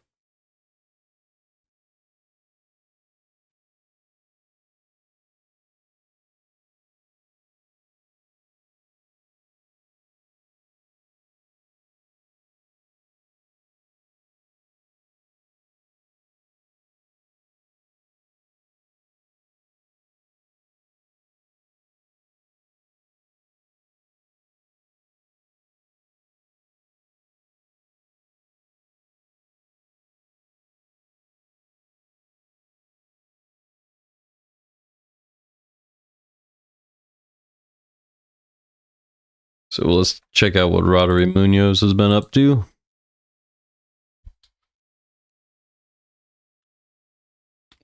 So let's check out what Roddery Munoz has been up to.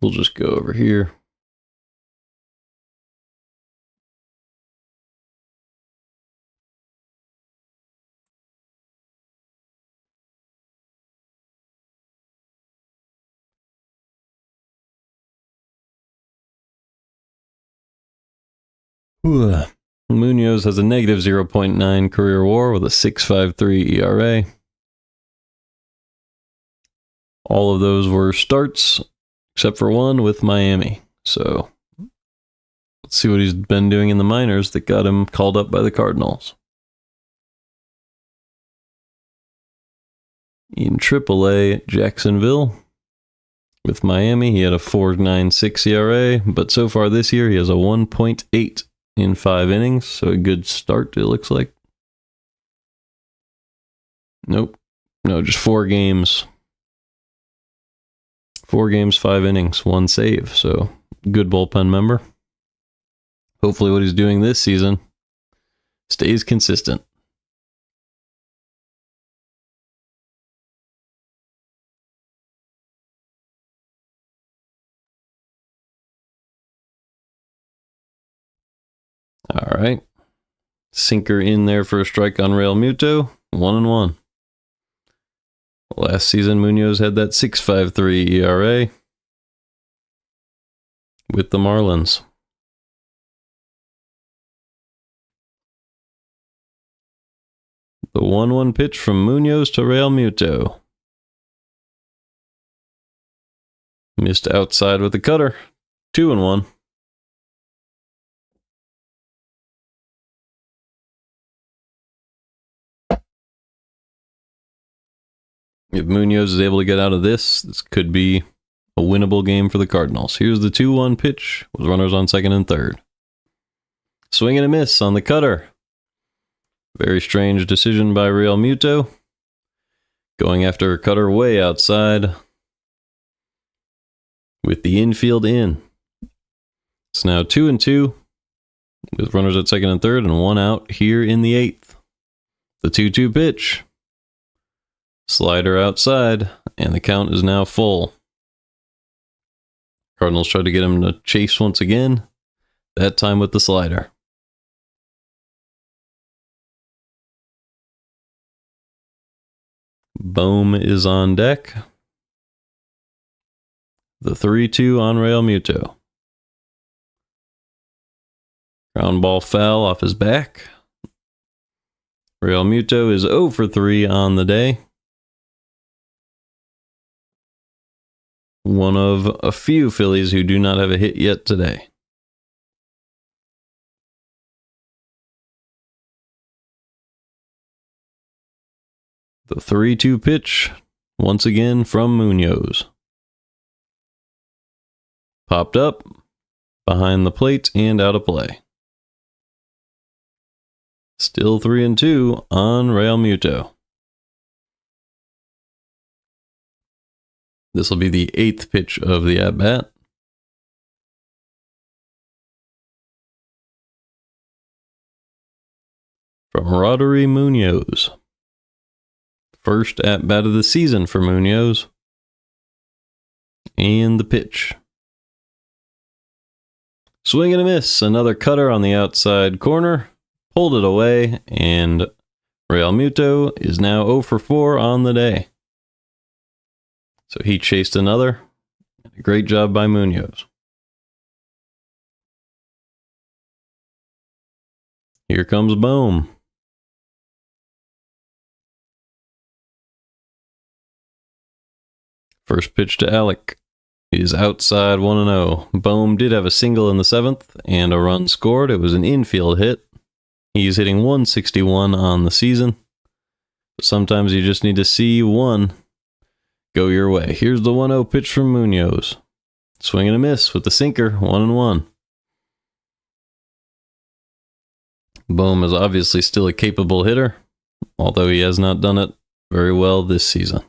We'll just go over here. Munoz has a negative 0.9 career WAR with a 6.53 ERA. All of those were starts, except for one with Miami. So let's see what he's been doing in the minors that got him called up by the Cardinals. In AAA at Jacksonville with Miami, he had a 4.96 ERA, but so far this year he has a 1.8 in 5 innings, so a good start, it looks like. Nope. No, just 4 games. 4 games, 5 innings, 1 save, so good bullpen member. Hopefully what he's doing this season stays consistent. All right. Sinker in there for a strike on Real Muto. 1-1. Last season, Munoz had that 6.53 ERA with the Marlins. The 1-1 pitch from Munoz to Real Muto. Missed outside with the cutter. 2-1. If Munoz is able to get out of this, this could be a winnable game for the Cardinals. Here's the 2-1 pitch with runners on second and third. Swing and a miss on the cutter. Very strange decision by Real Muto. Going after a cutter way outside with the infield in. It's now 2-2 with runners at second and third and 1 out here in the 8th. The 2-2 pitch. Slider outside, and the count is now full. Cardinals try to get him to chase once again, that time with the slider. Bohm is on deck. The 3-2 on Real Muto. Ground ball foul off his back. Real Muto is 0 for 3 on the day. One of a few Phillies who do not have a hit yet today. The 3-2 pitch, once again from Munoz. Popped up, behind the plate, and out of play. Still 3-2 on Real Muto. This will be the 8th pitch of the at-bat. From Roddery Munoz. First at-bat of the season for Munoz. And the pitch. Swing and a miss. Another cutter on the outside corner. Pulled it away, and Real Muto is now 0 for 4 on the day. So he chased another. Great job by Munoz. Here comes Bohm. First pitch to Alec is outside 1-0. Bohm did have a single in the 7th and a run scored. It was an infield hit. He's hitting 161 on the season. But sometimes you just need to see one go your way. Here's the 1-0 pitch from Munoz. Swing and a miss with the sinker, 1-1. Bohm is obviously still a capable hitter, although he has not done it very well this season.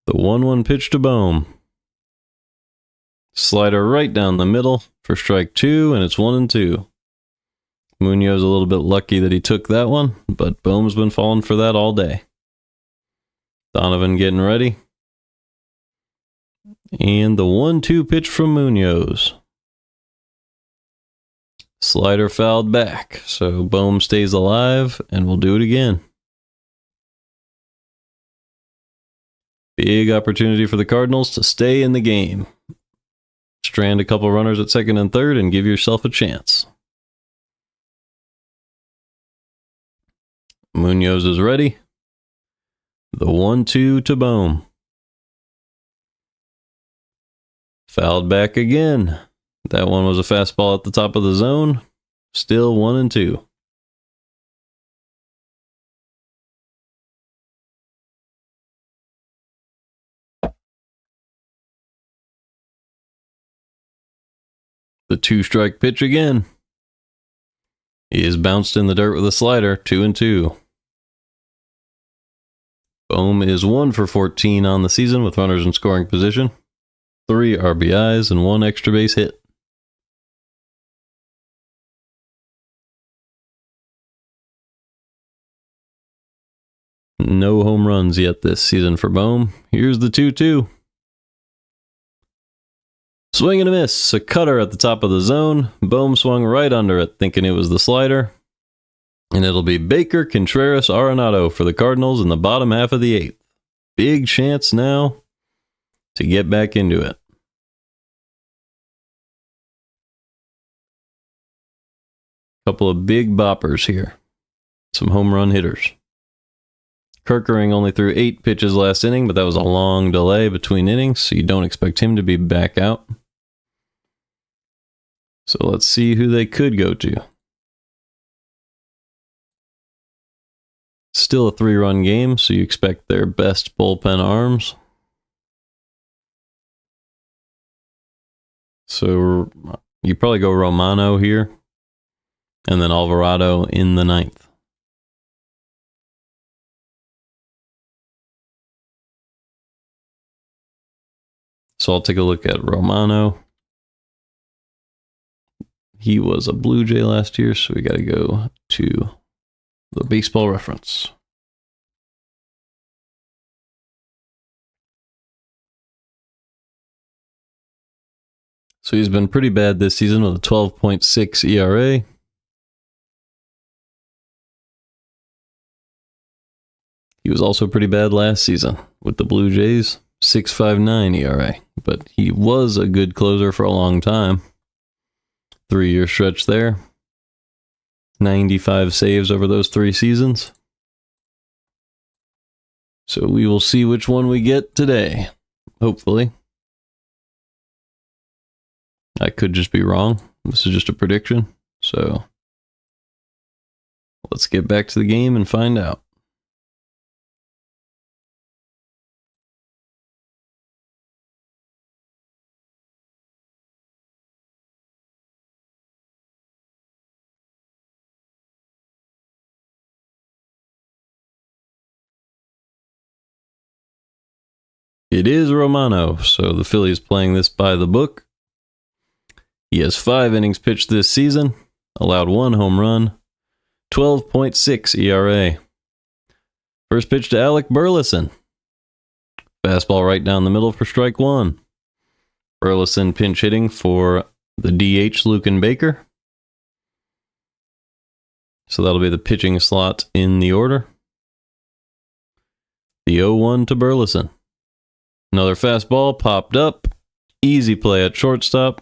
The 1-1 pitch to Bohm. Slider right down the middle for strike 2, and it's 1-2. Munoz a little bit lucky that he took that one, but Bohm's been falling for that all day. Donovan getting ready. And the 1-2 pitch from Munoz. Slider fouled back, so Bohm stays alive, and we'll do it again. Big opportunity for the Cardinals to stay in the game. Strand a couple runners at second and third and give yourself a chance. Munoz is ready. The 1-2 to Bohm. Fouled back again. That one was a fastball at the top of the zone. Still 1-2. The 2-strike pitch again. He is bounced in the dirt with a slider, 2-2. Bohm is 1 for 14 on the season with runners in scoring position. 3 RBIs and 1 extra base hit. No home runs yet this season for Bohm. Here's the 2-2. Swing and a miss. A cutter at the top of the zone. Bohm swung right under it, thinking it was the slider. And it'll be Baker, Contreras, Arenado for the Cardinals in the bottom half of the 8th. Big chance now to get back into it. Couple of big boppers here. Some home run hitters. Kerkering only threw 8 pitches last inning, but that was a long delay between innings, so you don't expect him to be back out. So let's see who they could go to. Still a 3-run game, so you expect their best bullpen arms. So you probably go Romano here, and then Alvarado in the 9th. So I'll take a look at Romano. He was a Blue Jay last year, so we got to go to the Baseball Reference. So he's been pretty bad this season with a 12.6 ERA. He was also pretty bad last season with the Blue Jays, 6.59 ERA, but he was a good closer for a long time. 3-year stretch there. 95 saves over those 3 seasons. So we will see which one we get today, hopefully. I could just be wrong. This is just a prediction. So let's get back to the game and find out. It is Romano, so the Phillies playing this by the book. He has 5 innings pitched this season, allowed 1 home run, 12.6 ERA. First pitch to Alec Burleson. Fastball right down the middle for strike 1. Burleson pinch hitting for the DH Lucan Baker. So that'll be the pitching slot in the order. The 0-1 to Burleson. Another fastball popped up. Easy play at shortstop.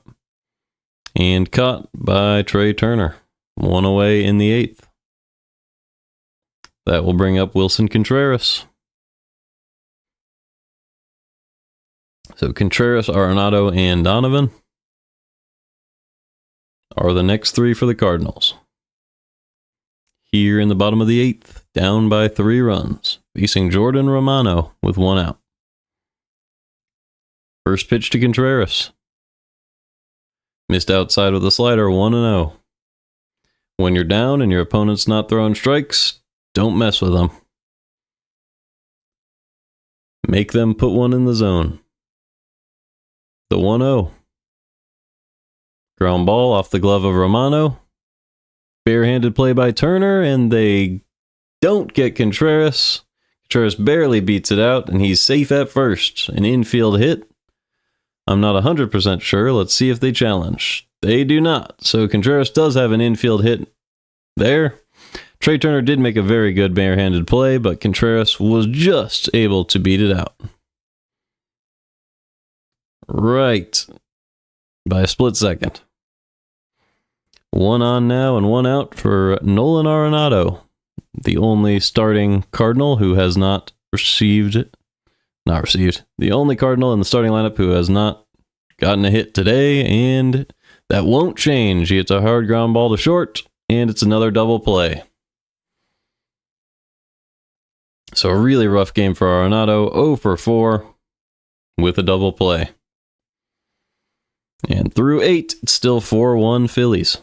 And caught by Trey Turner. 1 away in the 8th. That will bring up Wilson Contreras. So Contreras, Arenado, and Donovan are the next 3 for the Cardinals. Here in the bottom of the 8th, down by 3 runs, facing Jordan Romano with 1 out. First pitch to Contreras. Missed outside with a slider, 1-0. When you're down and your opponent's not throwing strikes, don't mess with them. Make them put one in the zone. The 1-0. Ground ball off the glove of Romano. Barehanded play by Turner, and they don't get Contreras. Contreras barely beats it out, and he's safe at first. An infield hit. I'm not 100% sure. Let's see if they challenge. They do not. So Contreras does have an infield hit there. Trey Turner did make a very good barehanded play, but Contreras was just able to beat it out. Right. By a split second. 1 on now and 1 out for Nolan Arenado, the only starting Cardinal who has not received, the only Cardinal in the starting lineup who has not gotten a hit today, and that won't change. He hits a hard ground ball to short, and it's another double play. So a really rough game for Arenado, 0 for 4 with a double play. And through 8, it's still 4-1 Phillies.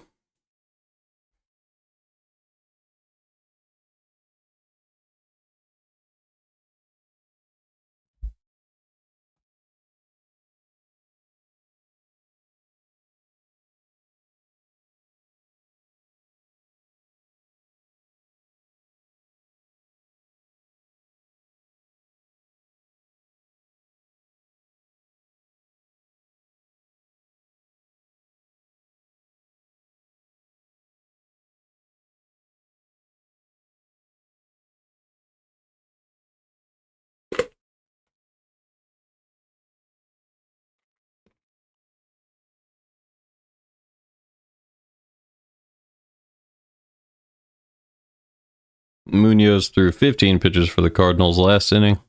Munoz threw 15 pitches for the Cardinals last inning.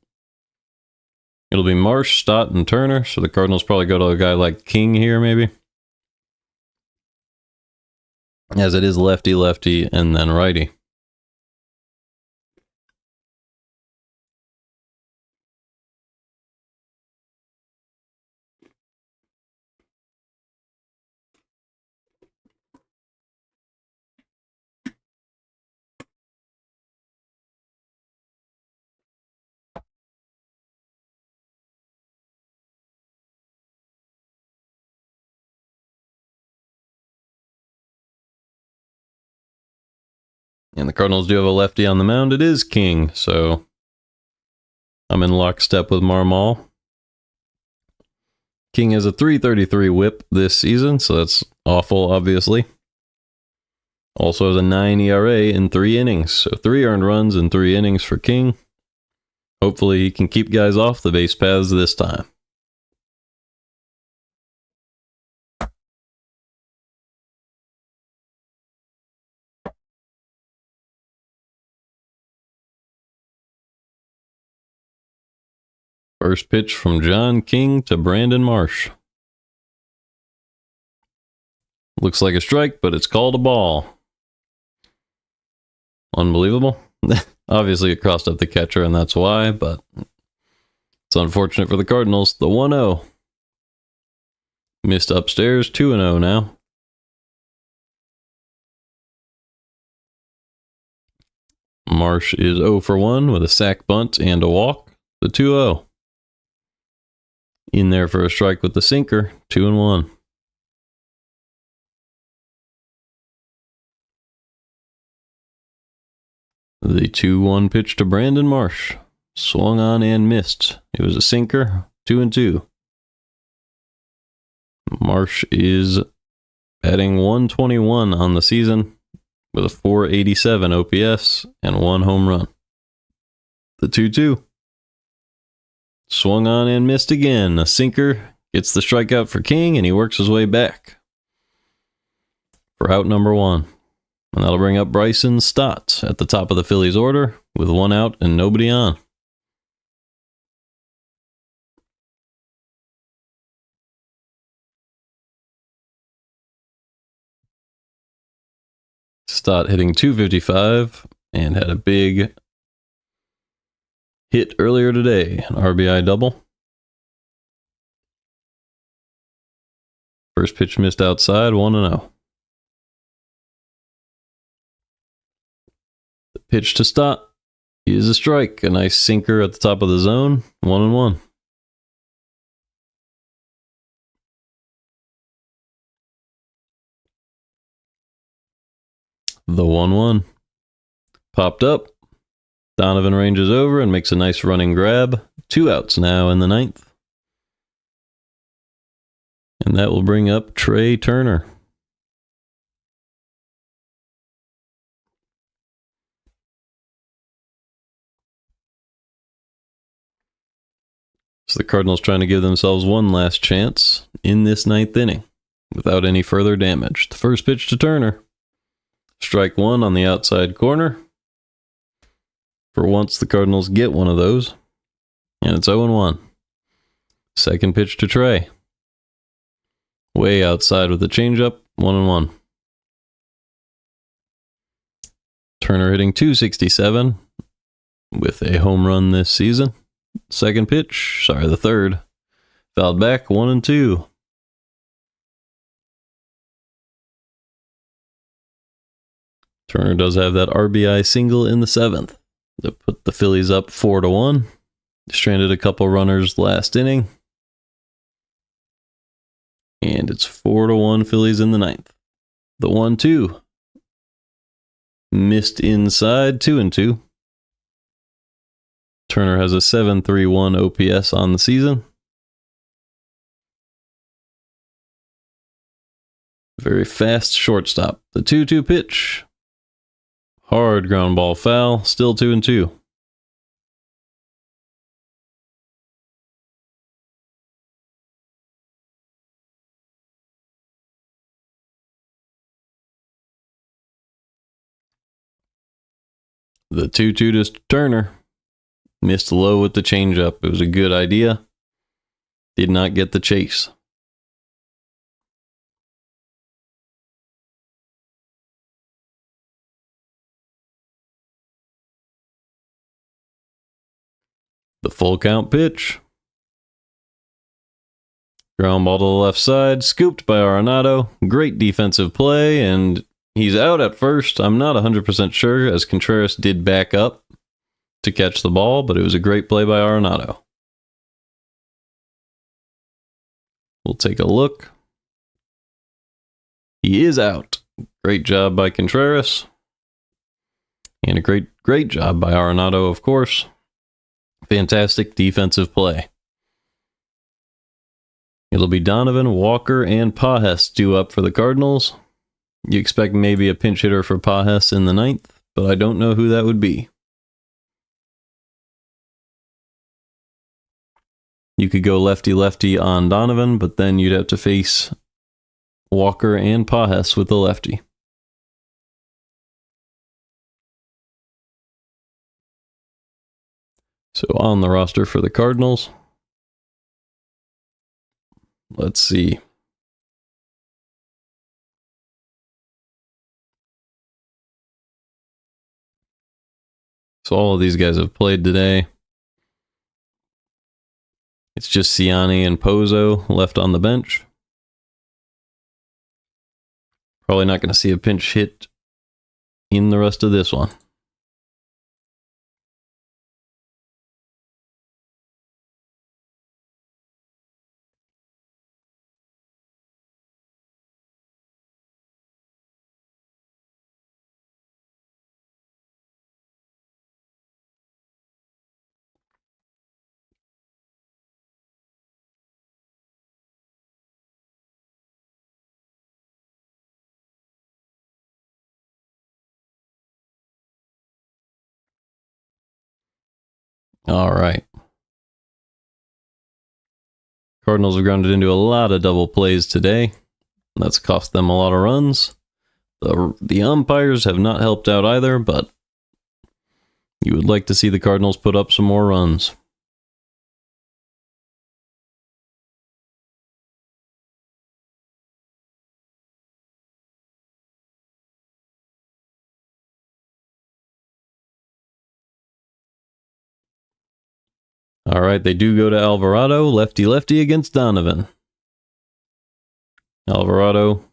It'll be Marsh, Stott, and Turner, so the Cardinals probably go to a guy like King here, maybe. As it is lefty, and then righty. And the Cardinals do have a lefty on the mound. It is King, so I'm in lockstep with Marmol. King has a .333 whip this season, so that's awful, obviously. Also has a 9 ERA in 3 innings, so 3 earned runs in 3 innings for King. Hopefully he can keep guys off the base paths this time. First pitch from John King to Brandon Marsh. Looks like a strike, but it's called a ball. Unbelievable. Obviously, it crossed up the catcher, and that's why, but it's unfortunate for the Cardinals. The 1-0. Missed upstairs, 2-0 now. Marsh is 0 for 1 with a sac bunt and a walk. The 2-0. In there for a strike with the sinker, 2-1. The 2-1 pitch to Brandon Marsh. Swung on and missed. It was a sinker, 2-2. Marsh is batting .121 on the season with a .487 OPS and 1 home run. The 2-2. Swung on and missed again. A sinker gets the strikeout for King, and he works his way back for out number 1. And that'll bring up Bryson Stott at the top of the Phillies order with 1 out and nobody on. Stott hitting .255 and had a big hit earlier today, an RBI double. First pitch missed outside, 1-0. The pitch to Stott is a strike, a nice sinker at the top of the zone, 1-1. The 1-1 popped up. Donovan ranges over and makes a nice running grab. 2 outs now in the 9th. And that will bring up Trey Turner. So the Cardinals trying to give themselves one last chance in this 9th inning without any further damage. The first pitch to Turner. Strike 1 on the outside corner. For once, the Cardinals get one of those. And it's 0-1. Second pitch to Trey. Way outside with the changeup, 1-1. Turner hitting .267 with a home run this season. Second pitch, the third. Fouled back, 1-2. Turner does have that RBI single in the 7th. That put the Phillies up 4-1. Stranded a couple runners last inning. And it's 4-1 Phillies in the 9th. The 1-2. Missed inside, 2-2. Turner has a .731 OPS on the season. Very fast shortstop. The 2-2 pitch. Hard ground ball foul, still 2-2. The 2-2 to Turner. Missed low with the changeup. It was a good idea. Did not get the chase. The full count pitch. Ground ball to the left side, scooped by Arenado. Great defensive play, and he's out at first. I'm not 100% sure, as Contreras did back up to catch the ball, but it was a great play by Arenado. We'll take a look. He is out. Great job by Contreras. And a great job by Arenado, of course. Fantastic defensive play. It'll be Donovan, Walker, and Pages due up for the Cardinals. You expect maybe a pinch hitter for Pages in the 9th, but I don't know who that would be. You could go lefty-lefty on Donovan, but then you'd have to face Walker and Pajes with the lefty. So on the roster for the Cardinals, let's see. So all of these guys have played today. It's just Ciani and Pozo left on the bench. Probably not going to see a pinch hit in the rest of this one. All right. Cardinals have grounded into a lot of double plays today. That's cost them a lot of runs. The umpires have not helped out either, but you would like to see the Cardinals put up some more runs. All right, they do go to Alvarado, lefty-lefty against Donovan. Alvarado,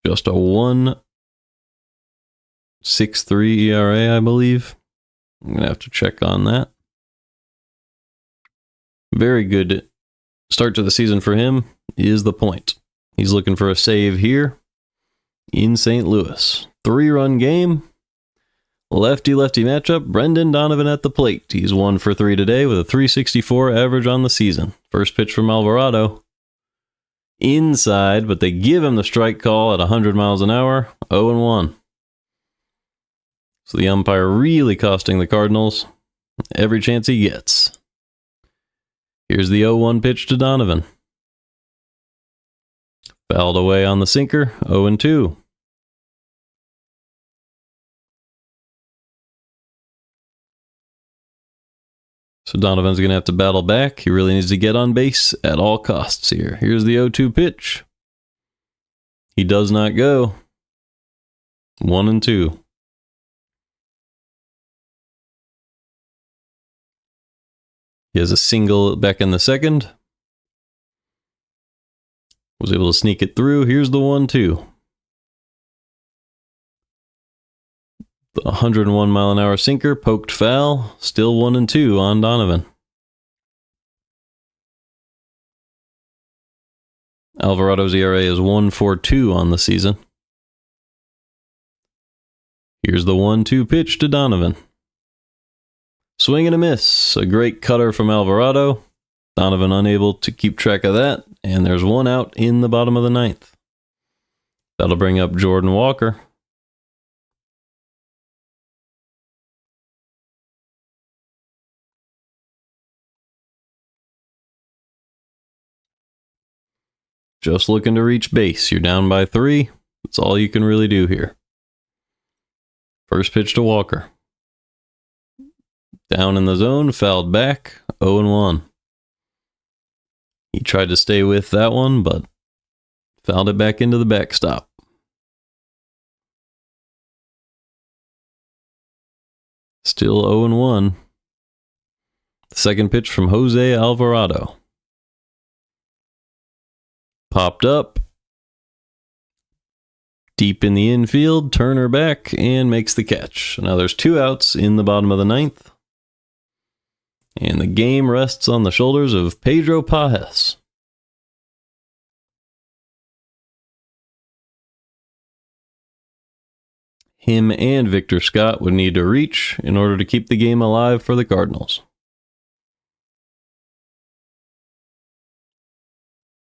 just a 1.63 ERA, I believe. I'm going to have to check on that. Very good start to the season for him is the point. He's looking for a save here in St. Louis. 3-run game. Lefty-lefty matchup, Brendan Donovan at the plate. He's 1 for 3 today with a 3.64 average on the season. First pitch from Alvarado. Inside, but they give him the strike call at 100 miles an hour. 0-1. So the umpire really costing the Cardinals every chance he gets. Here's the 0-1 pitch to Donovan. Fouled away on the sinker. 0-2. So Donovan's going to have to battle back. He really needs to get on base at all costs here. Here's the 0-2 pitch. He does not go. 1-2. He has a single back in the second. Was able to sneak it through. Here's the 1-2. The 101 mile an hour sinker poked foul. Still 1-2 on Donovan. Alvarado's ERA is 1.42 on the season. Here's the 1-2 pitch to Donovan. Swing and a miss. A great cutter from Alvarado. Donovan unable to keep track of that. And there's one out in the bottom of the ninth. That'll bring up Jordan Walker. Just looking to reach base. You're down by 3. That's all you can really do here. First pitch to Walker. Down in the zone, fouled back, 0-1. He tried to stay with that one, but fouled it back into the backstop. Still 0-1. The second pitch from Jose Alvarado. Popped up. Deep in the infield, Turner back and makes the catch. Now there's 2 outs in the bottom of the ninth. And the game rests on the shoulders of Pedro Pajes. Him and Victor Scott would need to reach in order to keep the game alive for the Cardinals.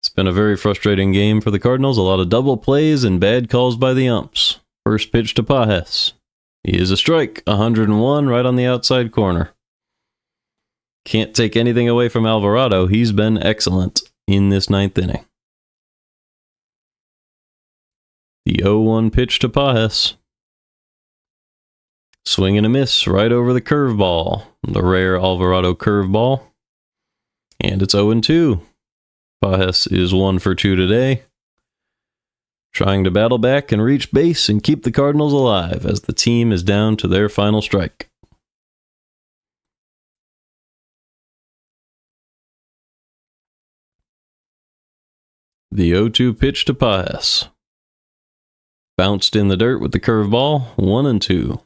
It's been a very frustrating game for the Cardinals. A lot of double plays and bad calls by the umps. First pitch to Pajes. He is a strike. 101 right on the outside corner. Can't take anything away from Alvarado. He's been excellent in this 9th inning. The 0-1 pitch to Pages. Swing and a miss right over the curveball. The rare Alvarado curveball. And it's 0-2. Pages is 1 for 2 today. Trying to battle back and reach base and keep the Cardinals alive as the team is down to their final strike. The 0-2 pitch to Pages. Bounced in the dirt with the curveball, 1-2.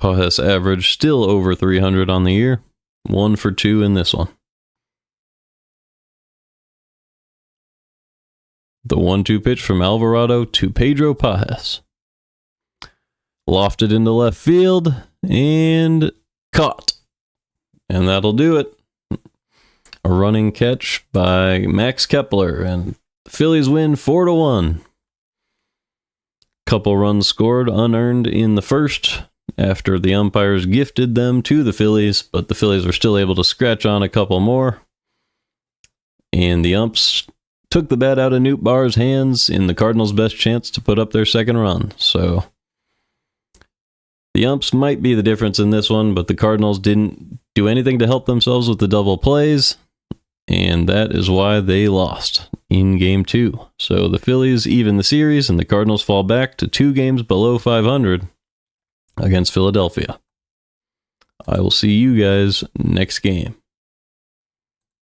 Pages average still over 300 on the year. 1 for 2 in this one. The 1-2 pitch from Alvarado to Pedro Pages. Lofted into left field and caught. And that'll do it. A running catch by Max Kepler, and the Phillies win 4-1. Couple runs scored unearned in the first after the umpires gifted them to the Phillies, but the Phillies were still able to scratch on a couple more. And the umps took the bat out of Newt Barr's hands in the Cardinals' best chance to put up their second run. So the umps might be the difference in this one, but the Cardinals didn't do anything to help themselves with the double plays, and that is why they lost in Game 2. So the Phillies even the series, and the Cardinals fall back to 2 games below 500 against Philadelphia. I will see you guys next game.